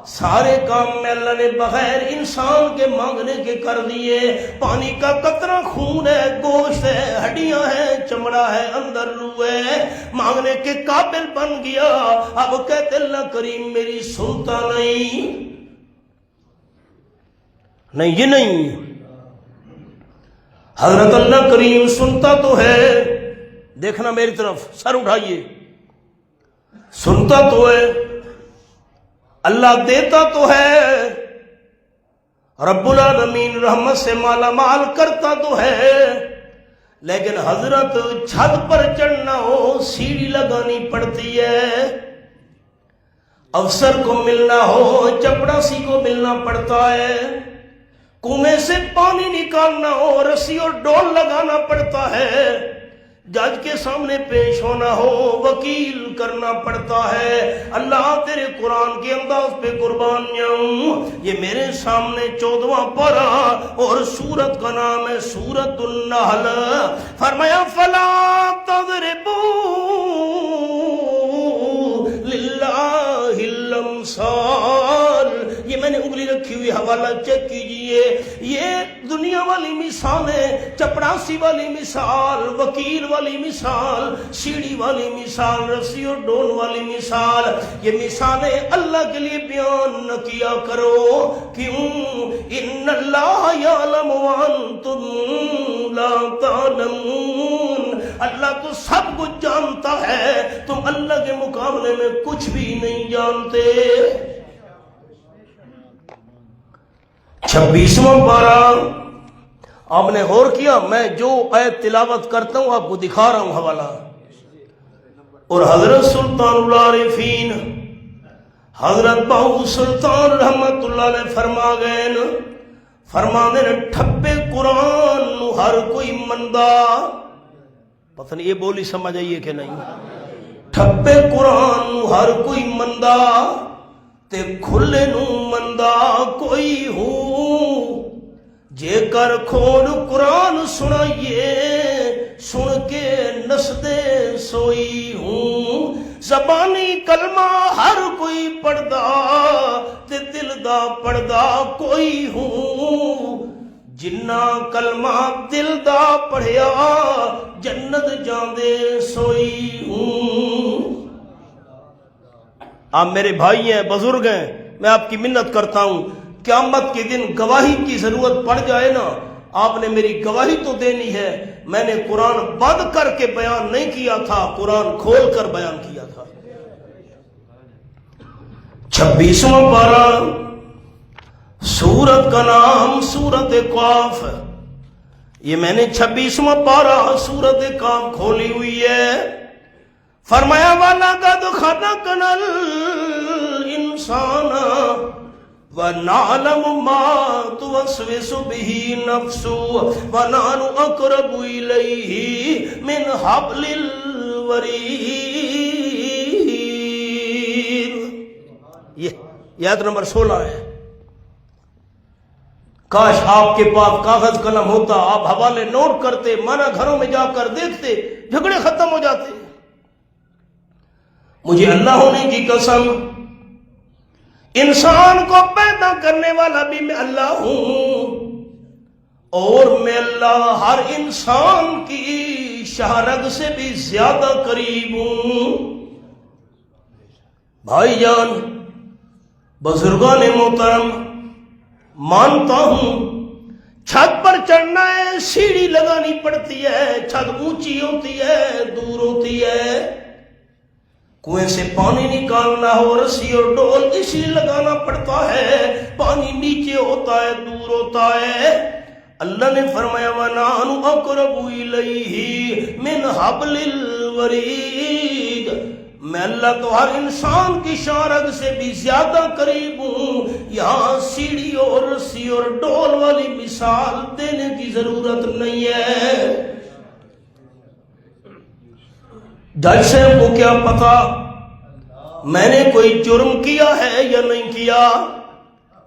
سارے کام میں اللہ نے بغیر انسان کے مانگنے کے کر دیے۔ پانی کا قطرہ خون ہے، گوشت ہے، ہڈیاں ہیں، چمڑا ہے، اندر روح ہے، مانگنے کے قابل بن گیا، اب کہتے اللہ کریم میری سنتا نہیں یہ نہیں۔ حضرت اللہ کریم سنتا تو ہے، دیکھنا میری طرف، سر اٹھائیے، سنتا تو ہے، اللہ دیتا تو ہے، رب العالمین رحمت سے مالا مال کرتا تو ہے، لیکن حضرت چھت پر چڑھنا ہو سیڑھی لگانی پڑتی ہے، افسر کو ملنا ہو چپڑاسی کو ملنا پڑتا ہے، کنویں سے پانی نکالنا ہو رسی اور ڈول لگانا پڑتا ہے، جج کے سامنے پیش ہونا ہو وکیل کرنا پڑتا ہے۔ اللہ تیرے قرآن کے انداز پہ قربان جاؤں، یہ میرے سامنے 14واں پارہ اور سورت کا نام ہے سورت النحل۔ فرمایا فلا تضربوا للہ الامثال، یہ میں نے انگلی رکھی ہوئی حوالہ چیک کیجئے، یہ دنیا والی مثال ہے، چپڑاسی والی مثال، وکیل والی مثال، سیڑھی والی مثال، رسی اور ڈول والی مثال، یہ مثالیں اللہ کے لیے بیان نہ کیا کرو، کیوں؟ ان اللہ یعلم وانتم لا تعلمون، اللہ تو سب کچھ جانتا ہے، تم اللہ کے مقابلے میں کچھ بھی نہیں جانتے۔ 26واں پارہ آپ نے غور کیا، میں جو آیت تلاوت کرتا ہوں آپ کو دکھا رہا ہوں حوالہ، اور حضرت سلطان العارفین حضرت بہو سلطان رحمت اللہ علیہ فرما دے ٹھپے قرآن نو ہر کوئی مندہ، پتہ نہیں یہ بولی سمجھ آئیے کہ نہیں، ٹھپے قرآن نو ہر کوئی مندہ تے کھلے نو مندہ کوئی ہو، جے کر کھول قرآن سنائیے سن کے نسدے سوئی ہوں، زبانی کلمہ ہر کوئی پڑھدا تے دل دا پڑھدا کوئی ہوں، جنہ کلمہ دل دا پڑھیا جنت جاندے سوئی ہوں۔ آپ میرے بھائی ہیں، بزرگ ہیں، میں آپ کی منت کرتا ہوں، قیامت کے دن گواہی کی ضرورت پڑ جائے نا، آپ نے میری گواہی تو دینی ہے، میں نے قرآن بند کر کے بیان نہیں کیا تھا، قرآن کھول کر بیان کیا تھا۔ 26واں پارہ سورت کا نام سورت قاف، یہ میں نے 26واں پارہ سورت قاف کھولی ہوئی ہے۔ فرمایا وَلَقَدْ خَلَقْنَا الْإِنسَانَ وَنَعْلَمُ مَا تُوَسْوِسُ بِهِ نَفْسُهُ وَنَحْنُ أَقْرَبُ إِلَيْهِ مِنْ حَبْلِ الْوَرِيدِ، یہ آیت نمبر 16 ہے۔ کاش آپ کے پاس کاغذ قلم ہوتا، آپ حوالے نوٹ کرتے، مانا گھروں میں جا کر دیکھتے، جھگڑے ختم ہو جاتے۔ مجھے اللہ ہونے کی قسم، انسان کو پیدا کرنے والا بھی میں اللہ ہوں، اور میں اللہ ہر انسان کی شہرگ سے بھی زیادہ قریب ہوں۔ بھائی جان، بزرگان محترم، مانتا ہوں چھت پر چڑھنا ہے، سیڑھی لگانی پڑتی ہے، چھت اونچی ہوتی ہے، دور ہوتی ہے، کنویں سے پانی نکالنا ہو رسی اور ڈول اسی لگانا پڑتا ہے، پانی نیچے ہوتا ہے، دور ہوتا ہے، اللہ نے فرمایا وَنَحْنُ أَقْرَبُ إِلَيْهِ مِنْ حَبْلِ الْوَرِيدِ، میں اللہ تو ہر انسان کی شارگ سے بھی زیادہ قریب ہوں. یہاں سیڑھی اور رسی اور ڈول والی مثال دینے کی ضرورت نہیں ہے. جج صاحب کو کیا پتا میں نے کوئی جرم کیا ہے یا نہیں کیا.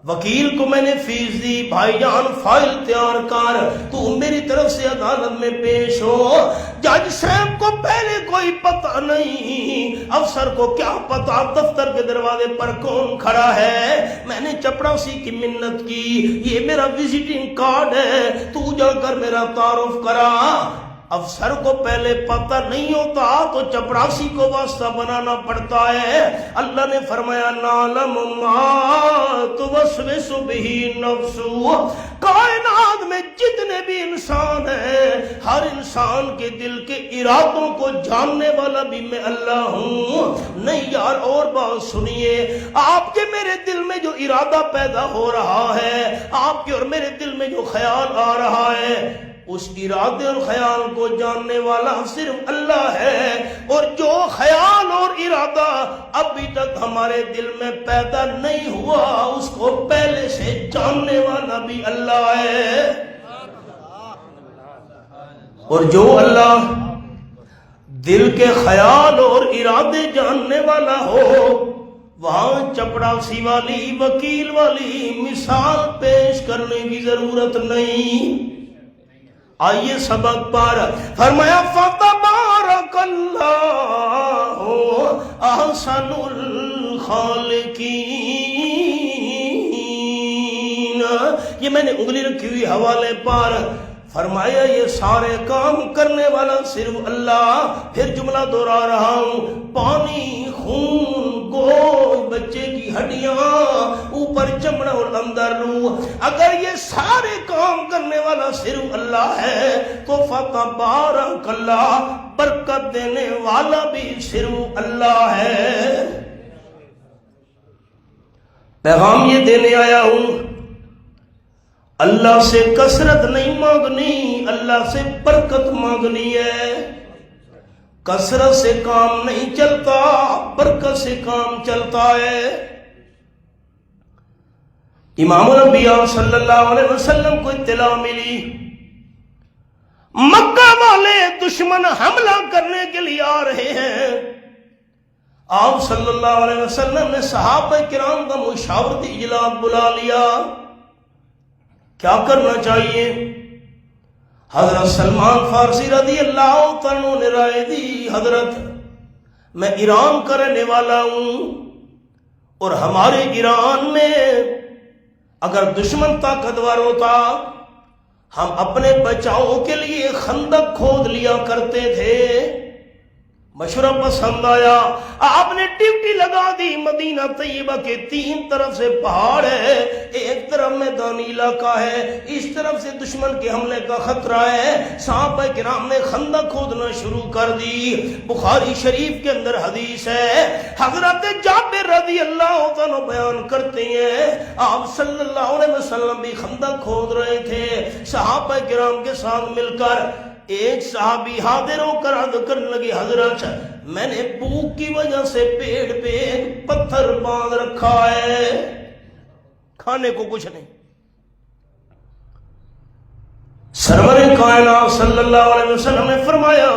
وکیل کو میں نے فیس دی، بھائی جان فائل تیار کر، تو میری طرف سے عدالت میں پیش ہو. جج صاحب کو پہلے کوئی پتہ نہیں، افسر کو کیا پتا دفتر کے دروازے پر کون کھڑا ہے. میں نے چپڑاسی کی منت کی، یہ میرا وزٹنگ کارڈ ہے، تو جا کر میرا تعارف کرا. افسر کو پہلے پتہ نہیں ہوتا تو چپڑاسی کو واسطہ بنانا پڑتا ہے. اللہ نے فرمایا نعلم ما توسوس بہ نفس، کائنات میں جتنے بھی انسان ہیں ہر انسان کے دل کے ارادوں کو جاننے والا بھی میں اللہ ہوں. نہیں یار اور بات سنیے، آپ کے میرے دل میں جو ارادہ پیدا ہو رہا ہے، آپ کے اور میرے دل میں جو خیال آ رہا ہے، اس ارادے اور خیال کو جاننے والا صرف اللہ ہے. اور جو خیال اور ارادہ ابھی تک ہمارے دل میں پیدا نہیں ہوا اس کو پہلے سے جاننے والا بھی اللہ ہے. اور جو اللہ دل کے خیال اور ارادے جاننے والا ہو وہاں چپڑاسی والی وکیل والی مثال پیش کرنے کی ضرورت نہیں. آئیے سبق پر فرمایا فَتَبَارَكَ اللَّهُ أَحْسَنُ الْخَالِقِينَ. یہ میں نے انگلی رکھی ہوئی حوالے پر. فرمایا یہ سارے کام کرنے والا صرف اللہ. پھر جملہ دوہرا رہا ہوں، پانی، خون، گوشت، بچے کی ہڈیاں، اوپر چمڑا اور اندر روح، اگر یہ سارے کام کرنے والا صرف اللہ ہے تو فتبارک اللہ، برکت دینے والا بھی صرف اللہ ہے. پیغام یہ دینے آیا ہوں، اللہ سے کثرت نہیں مانگنی، اللہ سے برکت مانگنی ہے. کثرت سے کام نہیں چلتا، برکت سے کام چلتا ہے. امام الانبیاء صلی اللہ علیہ وسلم کو اطلاع ملی مکہ والے دشمن حملہ کرنے کے لیے آ رہے ہیں. آپ صلی اللہ علیہ وسلم نے صحابہ کرام کا مشاورتی اجلاس بلا لیا. کیا کرنا چاہیے؟ حضرت سلمان فارسی رضی اللہ عنہ نے رائے دی، حضرت میں ایران کا رہنے والا ہوں اور ہمارے ایران میں اگر دشمن طاقتور ہوتا ہم اپنے بچاؤ کے لیے خندق کھود لیا کرتے تھے. مشورہ پسند آیا، آپ نے ڈیوٹی لگا دی. مدینہ طیبہ کے 3 طرف سے پہاڑ ہے، ایک طرف میدانی علاقہ ہے، اس طرف سے دشمن کے حملے کا خطرہ ہے. صحابہ کرام نے خندق کھودنا شروع کر دی. بخاری شریف کے اندر حدیث ہے، حضرت جابر رضی اللہ عنہ بیان کرتے ہیں آپ صلی اللہ علیہ وسلم بھی خندق کھود رہے تھے صحابہ کرام کے ساتھ مل کر. ایک صحابی حاضر ہو کر عرض کرنے لگے، حضرت میں نے بھوک کی وجہ سے پیڑ پہ ایک پتھر باندھ رکھا ہے، کھانے کو کچھ نہیں. سرور کائنات صلی اللہ علیہ وسلم نے فرمایا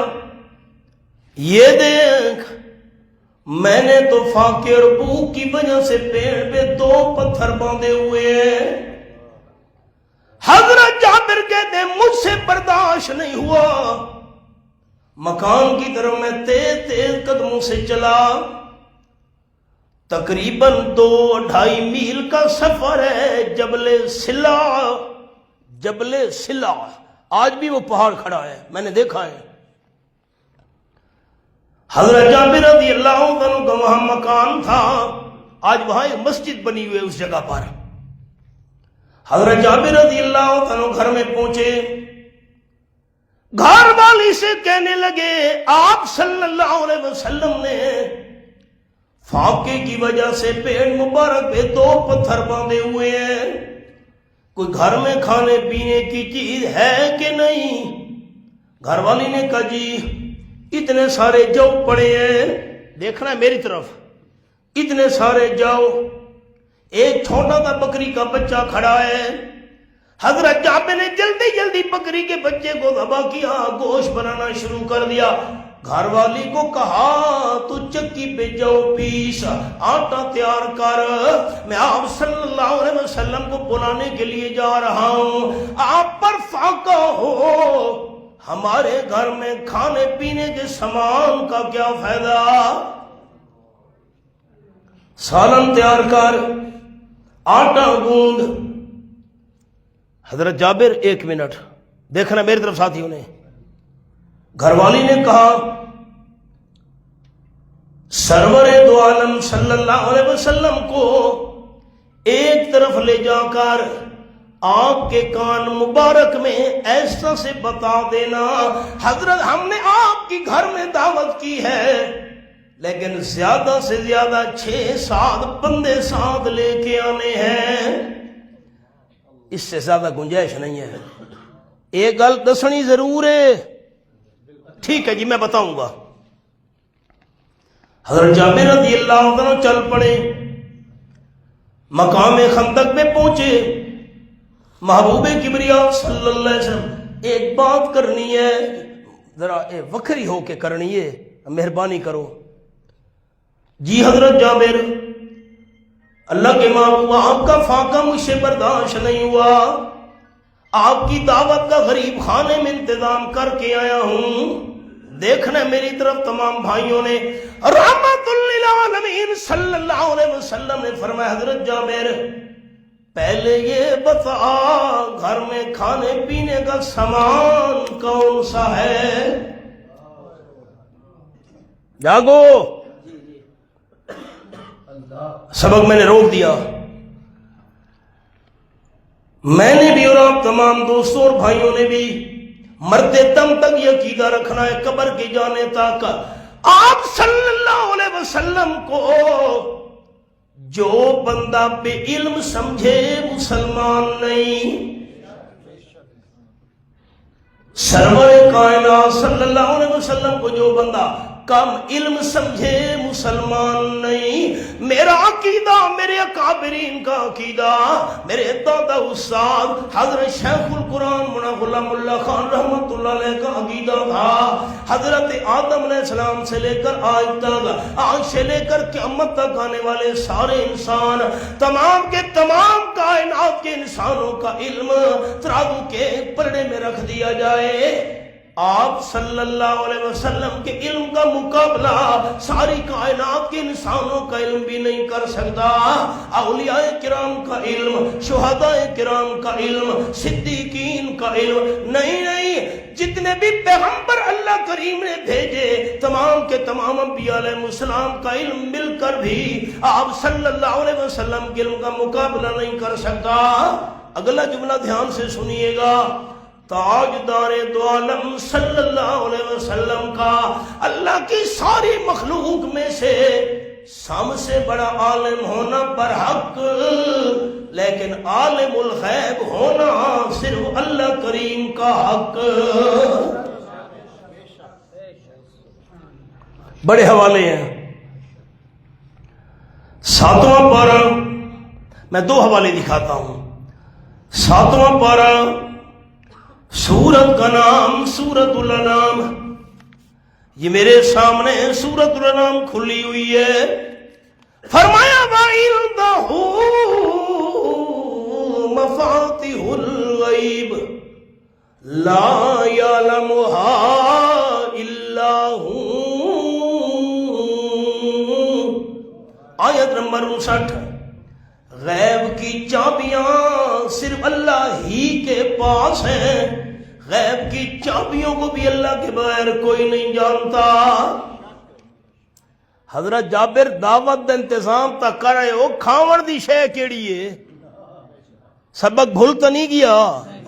یہ دیکھ میں نے تو فاقے اور بھوک کی وجہ سے پیڑ پہ 2 پتھر باندھے ہوئے ہیں. حضرت جابر کہتے ہیں مجھ سے برداشت نہیں ہوا، مکان کی طرف میں تیز تیز قدموں سے چلا. تقریباً 2-2.5 میل کا سفر ہے. جبل سلا آج بھی وہ پہاڑ کھڑا ہے، میں نے دیکھا ہے. حضرت جابر رضی اللہ عنہ کا وہاں مکان تھا، آج وہاں ایک مسجد بنی ہوئی ہے اس جگہ پر. حضرت جابر رضی اللہ عنہ گھر میں پہنچے، گھر والی سے کہنے لگے آپ صلی اللہ علیہ وسلم نے فاقے کی وجہ سے پیڑ مبارک پہ 2 پتھر باندھے ہوئے ہیں. کوئی گھر میں کھانے پینے کی چیز ہے کہ نہیں؟ گھر والی نے کہا جی اتنے سارے جو پڑے ہیں، دیکھنا ہے میری طرف، اتنے سارے جاؤ، ایک چھوٹا سا بکری کا بچہ کھڑا ہے۔ حضرت جابر نے جلدی جلدی بکری کے بچے کو ذبح کیا، گوشت بنانا شروع کر دیا۔ گھر والی کو کہا تو چکی پہ جاؤ، پیس آٹا تیار کر، میں آپ صلی اللہ علیہ وسلم کو بلانے کے لیے جا رہا ہوں، آپ پر فاقہ ہو، ہمارے گھر میں کھانے پینے کے سامان کا کیا فائدہ؟ سالن تیار کر، آٹا گوندھ۔ حضرت جابر ایک منٹ دیکھنا میری طرف ساتھیوں نے، گھر والی نے کہا سرور دو عالم صلی اللہ علیہ وسلم کو ایک طرف لے جا کر آپ کے کان مبارک میں ایسا سے بتا دینا، حضرت ہم نے آپ کی گھر میں دعوت کی ہے لیکن زیادہ سے زیادہ 6-7 بندے ساتھ لے کے آنے ہیں، اس سے زیادہ گنجائش نہیں ہے۔ ایک گل دسنی ضرور ہے، ٹھیک ہے جی میں بتاؤں گا۔ حضرت جابر رضی اللہ عنہ چل پڑے، مقام خندق میں پہنچے، محبوب کبریا صلی اللہ علیہ وسلم ایک بات کرنی ہے، ذرا وکھری ہو کے کرنی ہے، مہربانی کرو۔ جی حضرت جابر، اللہ کے محبوب آپ کا فاقہ مجھ سے برداشت نہیں ہوا، آپ کی دعوت کا غریب خانے میں انتظام کر کے آیا ہوں۔ دیکھنا میری طرف تمام بھائیوں نے، رحمت للعالمین صلی اللہ علیہ وسلم نے فرمایا حضرت جابر پہلے یہ بتا گھر میں کھانے پینے کا سامان کون سا ہے؟ جاگو، سبق میں نے روک دیا۔ میں نے بھی اور آپ تمام دوستوں اور بھائیوں نے بھی مرتے دم تک یہ عقیدہ رکھنا ہے، قبر کے جانے تک آپ صلی اللہ علیہ وسلم کو جو بندہ بے علم سمجھے مسلمان نہیں، سرور کائنات صلی اللہ علیہ وسلم کو جو بندہ کم علم سمجھے مسلمان نہیں۔ میرا عقیدہ، میرے اکابرین کا عقیدہ، میرے دادا استاد حضرت شیخ القرآن مولانا غلام اللہ خان رحمت اللہ علیہ کا عقیدہ تھا، حضرت آدم علیہ السلام سے لے کر آج تک، آج سے لے کر قیامت تک آنے والے سارے انسان، تمام کے تمام کائنات کے انسانوں کا علم ترازو کے پلڑے میں رکھ دیا جائے، آپ صلی اللہ علیہ وسلم کے علم کا مقابلہ ساری کائنات کے انسانوں کا علم بھی نہیں کر سکتا۔ اولیاء کرام کا علم، شہداء کرام کا علم، صدیقین کا علم نہیں، جتنے بھی پیغمبر اللہ کریم نے بھیجے تمام کے تمام انبیاء علیہ السلام کا علم مل کر بھی آپ صلی اللہ علیہ وسلم کے علم کا مقابلہ نہیں کر سکتا۔ اگلا جملہ دھیان سے سنیے گا، تاجدار دو عالم صلی اللہ علیہ وسلم کا اللہ کی ساری مخلوق میں سے سب سے بڑا عالم ہونا پر حق، لیکن عالم الغیب ہونا صرف اللہ کریم کا حق۔ بڑے حوالے ہیں، 7واں پارہ، میں 2 حوالے دکھاتا ہوں۔ 7واں پارہ، سورت کا نام سورت الانام، یہ میرے سامنے سورت الانام کھلی ہوئی ہے۔ فرمایا وَعِندَهُ مَفَاتِحُ الْغَيْبِ لَا يَعْلَمُهَا إِلَّا هُوَ۔ آیت نمبر 59، غیب کی چابیاں صرف اللہ ہی کے پاس ہیں، غیب کی چابیوں کو بھی اللہ کے بغیر کوئی نہیں جانتا۔ حضرت جابر دعوت دا انتظام تک کر رہے ہو، کھاون دی شے کیڑی ہے؟ سبق بھول تو نہیں گیا؟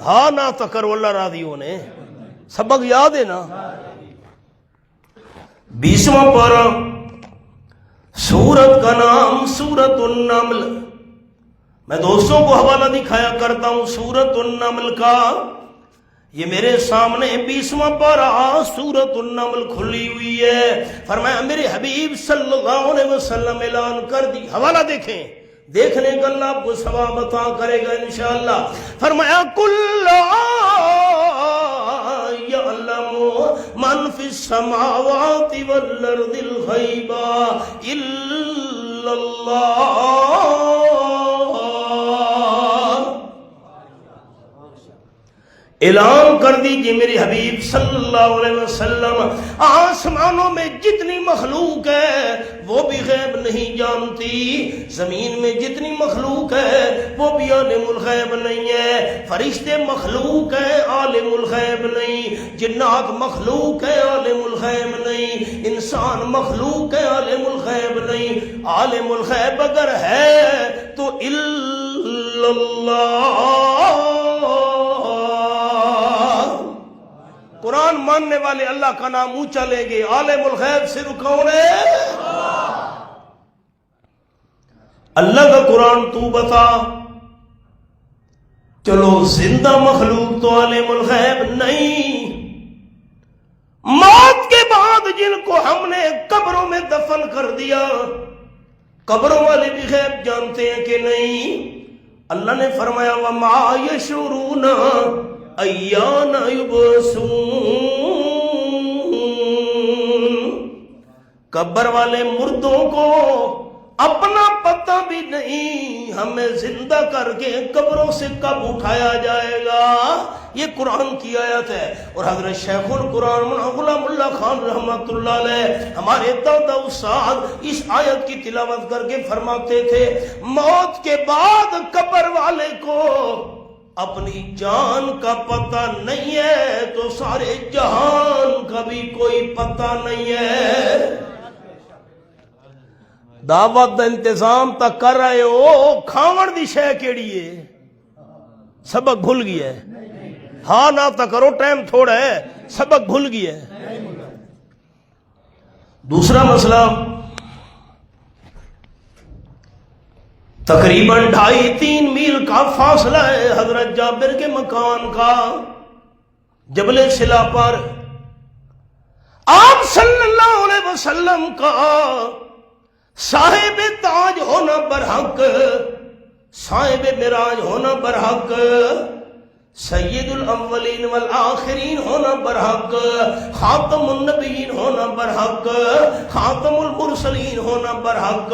ہاں نہ تکر اللہ راضی ہونے، سبق یاد ہے نا؟ 20واں پارہ، سورت کا نام سورت النمل، میں دوستوں کو حوالہ دکھایا کرتا ہوں سورۃ النمل کا، یہ میرے سامنے 20واں پارہ سورۃ النمل کھلی ہوئی ہے۔ فرمایا میرے حبیب صلی اللہ علیہ وسلم اعلان کر دی، حوالہ دیکھیں، دیکھنے کا اللہ آپ کو ثواب عطا کرے گا انشاءاللہ۔ فرمایا کل یعلم من فی السماوات والارض الغیب الا اللہ، اعلان کر دیجئے میرے حبیب صلی اللہ علیہ وسلم، آسمانوں میں جتنی مخلوق ہے وہ بھی غیب نہیں جانتی، زمین میں جتنی مخلوق ہے وہ بھی عالم الغیب نہیں ہے، فرشتے مخلوق ہے عالم الغیب نہیں، جنات مخلوق ہے عالم الغیب نہیں، انسان مخلوق ہے عالم الغیب نہیں، عالم الغیب اگر ہے تو الا اللہ۔ قرآن ماننے والے اللہ کا نام اونچا لیں گے، عالم الغیب صرف کون ہے؟ اللہ کا قرآن تو بتا۔ چلو زندہ مخلوق تو عالم الغیب نہیں، موت کے بعد جن کو ہم نے قبروں میں دفن کر دیا، قبروں والے بھی غیب جانتے ہیں کہ نہیں؟ اللہ نے فرمایا وَمَا يَشْعُرُونَ ایان یبعثون، قبر والے مردوں کو اپنا پتہ بھی نہیں ہمیں زندہ کر کے قبروں سے کب اٹھایا جائے گا۔ یہ قرآن کی آیت ہے، اور حضرت شیخ القرآن مولانا غلام اللہ خان رحمۃ اللہ علیہ ہمارے دادا استاد اس آیت کی تلاوت کر کے فرماتے تھے موت کے بعد قبر والے کو اپنی جان کا پتہ نہیں ہے تو سارے جہان کا بھی کوئی پتہ نہیں ہے۔ دعوت دا انتظام تک کر رہے ہو، کھاون دی شے کیڑی ہے؟ سبق بھول گیا ہے؟ ہاں نہ تا کرو، ٹائم تھوڑا ہے، سبق بھول گیا ہے۔ دوسرا مسئلہ، تقریباً 2.5-3 میل کا فاصلہ ہے حضرت جابر کے مکان کا، جبل سلا پر۔ آپ صلی اللہ علیہ وسلم کا صاحب تاج ہونا برحق، صاحب معراج ہونا برحق، سید الاولین والآخرین ہونا برحق، خاتم النبیین ہونا برحق، خاتم المرسلین ہونا برحق،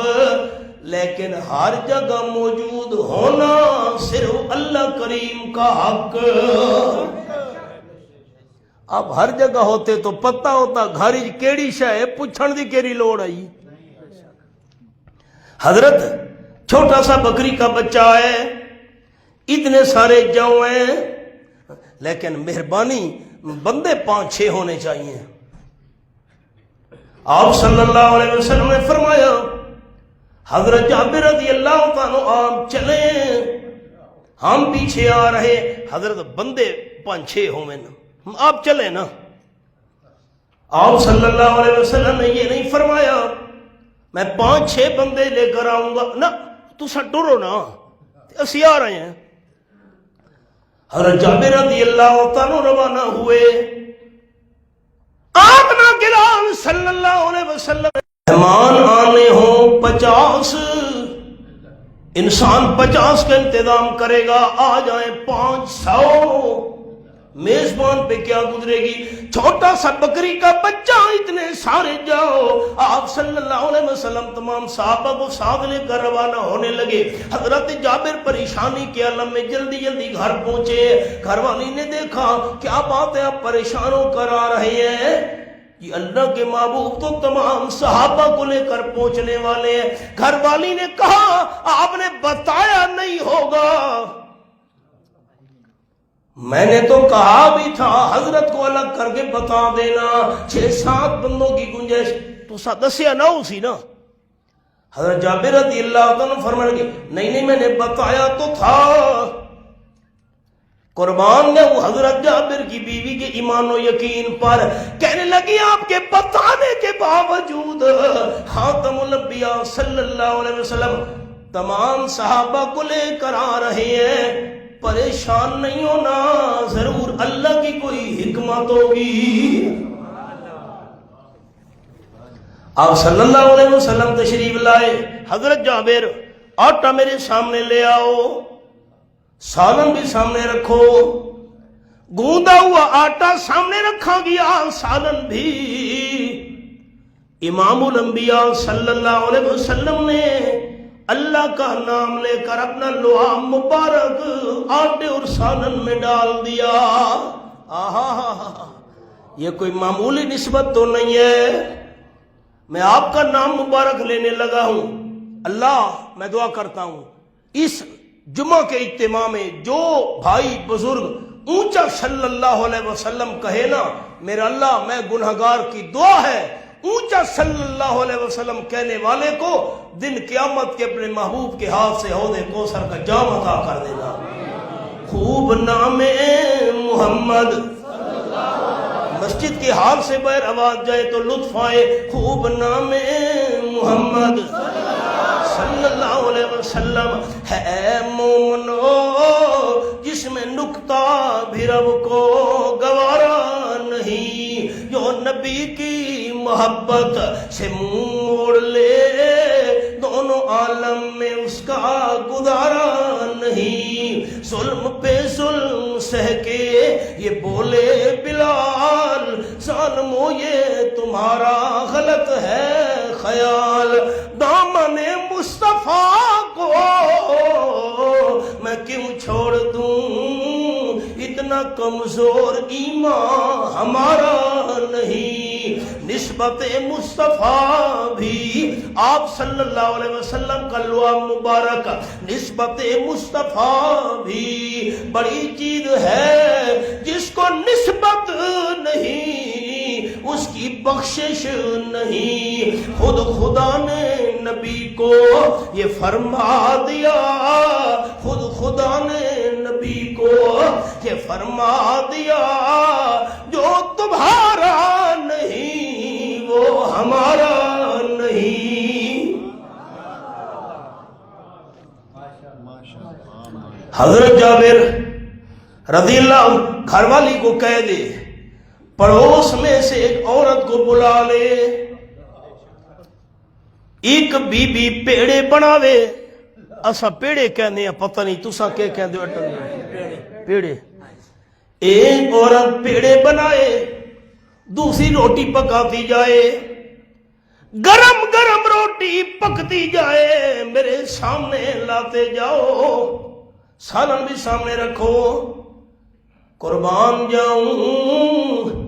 لیکن ہر جگہ موجود ہونا صرف اللہ کریم کا حق۔ اب ہر جگہ ہوتے تو پتہ ہوتا گھر کیڑی شے پوچھن دی کیڑی لوڑ آئی۔ حضرت چھوٹا سا بکری کا بچہ ہے، اتنے سارے جو ہیں، لیکن مہربانی بندے 5-6 ہونے چاہیے۔ آپ صلی اللہ علیہ وسلم نے فرمایا حضرت جابر رضی اللہ تعالیٰ آپ چلیں، ہم پیچھے آ رہے، حضرت بندے 5-6 ہوئے نا، آپ چلیں نا۔ آپ صلی اللہ علیہ وسلم نے یہ نہیں فرمایا میں 5-6 بندے لے کر آؤں گا، نا تسا ڈرو نا، اسی آ رہے ہیں۔ حضرت جابر رضی اللہ تعالیٰ روانہ ہوئے، آپ نا گرام صلی اللہ علیہ وسلم مہمان آنے ہوں 50، انسان 50 کا انتظام کرے گا، آ جائیں 500، میزبان پہ کیا گزرے گی؟ چھوٹا سا بکری کا بچہ، اتنے سارے جاؤ۔ آپ صلی اللہ علیہ وسلم تمام صحابہ کو ساتھ لے کر روانہ ہونے لگے۔ حضرت جابر پریشانی کے عالم میں جلدی جلدی گھر پہنچے۔ گھر والی نے دیکھا کیا بات ہے، آپ پریشان ہو کر آ رہے ہیں؟ یہ اللہ کے محبوب تو تمام صحابہ کو لے کر پہنچنے والے ہیں۔ گھر والی نے کہا آپ نے بتایا نہیں ہوگا۔ میں نے تو کہا بھی تھا حضرت کو الگ کر کے بتا دینا، 6-7 بندوں کی گنجائش، تو دسیا نہ اسی نا۔ حضرت جابر رضی اللہ عنہ فرمانے لگے نہیں میں نے بتایا تو تھا۔ قربان ہے وہ حضرت جابر کی بیوی کے ایمان و یقین پر، کہنے لگی آپ کے بتانے کے باوجود خاتم الانبیاء صلی اللہ علیہ وسلم تمام صحابہ کو لے کر آ رہے ہیں، پریشان نہیں ہونا، ضرور اللہ کی کوئی حکمت ہوگی۔ آپ صلی اللہ علیہ وسلم تشریف لائے، حضرت جابر آٹا میرے سامنے لے آؤ، سالن بھی سامنے رکھو، گوندا ہوا آٹا سامنے رکھا گیا، سالن بھی۔ امام الانبیاء صلی اللہ علیہ وسلم نے اللہ کا نام لے کر اپنا لوہا مبارک آٹے اور سالن میں ڈال دیا۔ آہا، یہ کوئی معمولی نسبت تو نہیں ہے، میں آپ کا نام مبارک لینے لگا ہوں۔ اللہ، میں دعا کرتا ہوں اس جمعہ کے اجتماع میں جو بھائی بزرگ اونچا صلی اللہ علیہ وسلم کہے نا، میرا اللہ، میں گنہگار کی دعا ہے اونچا صلی اللہ علیہ وسلم کہنے والے کو دن قیامت کے اپنے محبوب کے ہاتھ سے حوض کوثر کا جام عطا کر دینا۔ خوب نام محمد، مسجد کے حال سے باہر آواز جائے تو لطف آئے، خوب نام محمد صلی اللہ علیہ وسلم ہے مومنو، جس میں نکتہ بھی رب کو گوارا نہیں، جو نبی کی محبت سے منہ موڑ لے، دونوں عالم میں اس کا گزارا نہیں۔ ظلم پہ ظلم سہ کے یہ بولے بلال، ظالمو یہ تمہارا غلط ہے خیال، دامن مصطفیٰ کو میں کیوں چھوڑ دوں، اتنا کمزور ایمان ہمارا نہیں۔ نسبت مصطفیٰ بھی آپ صلی اللہ علیہ وسلم کا لوہا مبارک، نسبت مصطفیٰ بھی بڑی چیز ہے، جس کو نسبت نہیں اس کی بخشش نہیں۔ خود خدا نے نبی کو یہ فرما دیا، خود خدا نے نبی کو یہ فرما دیا، جو تمہارا نہیں وہ ہمارا نہیں۔ حضرت جابر رضی اللہ عنہ گھر والی کو کہہ دے پڑوس میں سے ایک عورت کو بلا لے، ایک بی بی پیڑے بناوے، اسا پیڑے کہنے ہیں، پتہ نہیں تسا کیا کہندے ہو، پیڑے۔ ایک عورت پیڑے بنائے، دوسری روٹی پکاتی جائے، گرم گرم روٹی پکتی جائے، میرے سامنے لاتے جاؤ، سالن بھی سامنے رکھو، قربان جاؤں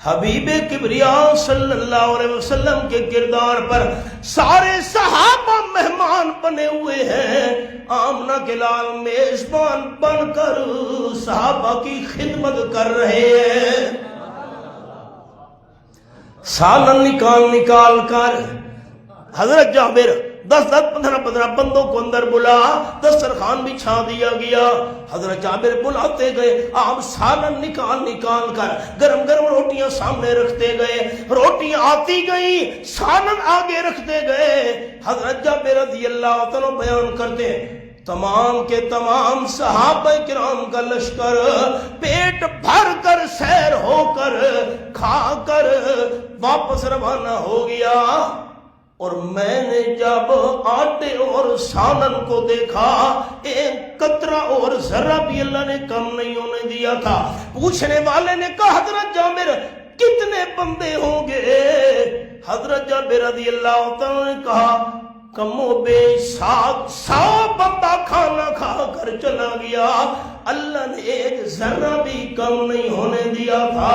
حبیب کبریاء صلی اللہ علیہ وسلم کے کردار پر سارے صحابہ مہمان بنے ہوئے ہیں، آمنہ کے لال میزبان بن کر صحابہ کی خدمت کر رہے ہیں۔ سالن نکال کر حضرت جابر 10-15 بندوں کو اندر بلا، دسترخوان بچھا دیا گیا، حضرت جابر بلاتے گئے، آپ سالن نکال کر گرم گرم روٹیاں سامنے رکھتے گئے، روٹیاں آتی گئی، سالن آگے رکھتے گئے۔ حضرت جابر رضی اللہ عنہ بیان کرتے ہیں تمام کے تمام صحابہ کرام کا لشکر پیٹ بھر کر سیر ہو کر کھا کر واپس روانہ ہو گیا، اور میں نے جب آٹے اور سالن کو دیکھا، ایک قطرہ اور ذرہ بھی اللہ نے کم نہیں ہونے دیا تھا۔ پوچھنے والے نے کہا حضرت جابر کتنے بندے ہوں گے؟ حضرت جابر رضی اللہ عنہ نے کہا کم و بیش 100 بندہ کھانا کھا کر چلا گیا، اللہ نے ایک ذرہ بھی کم نہیں ہونے دیا تھا۔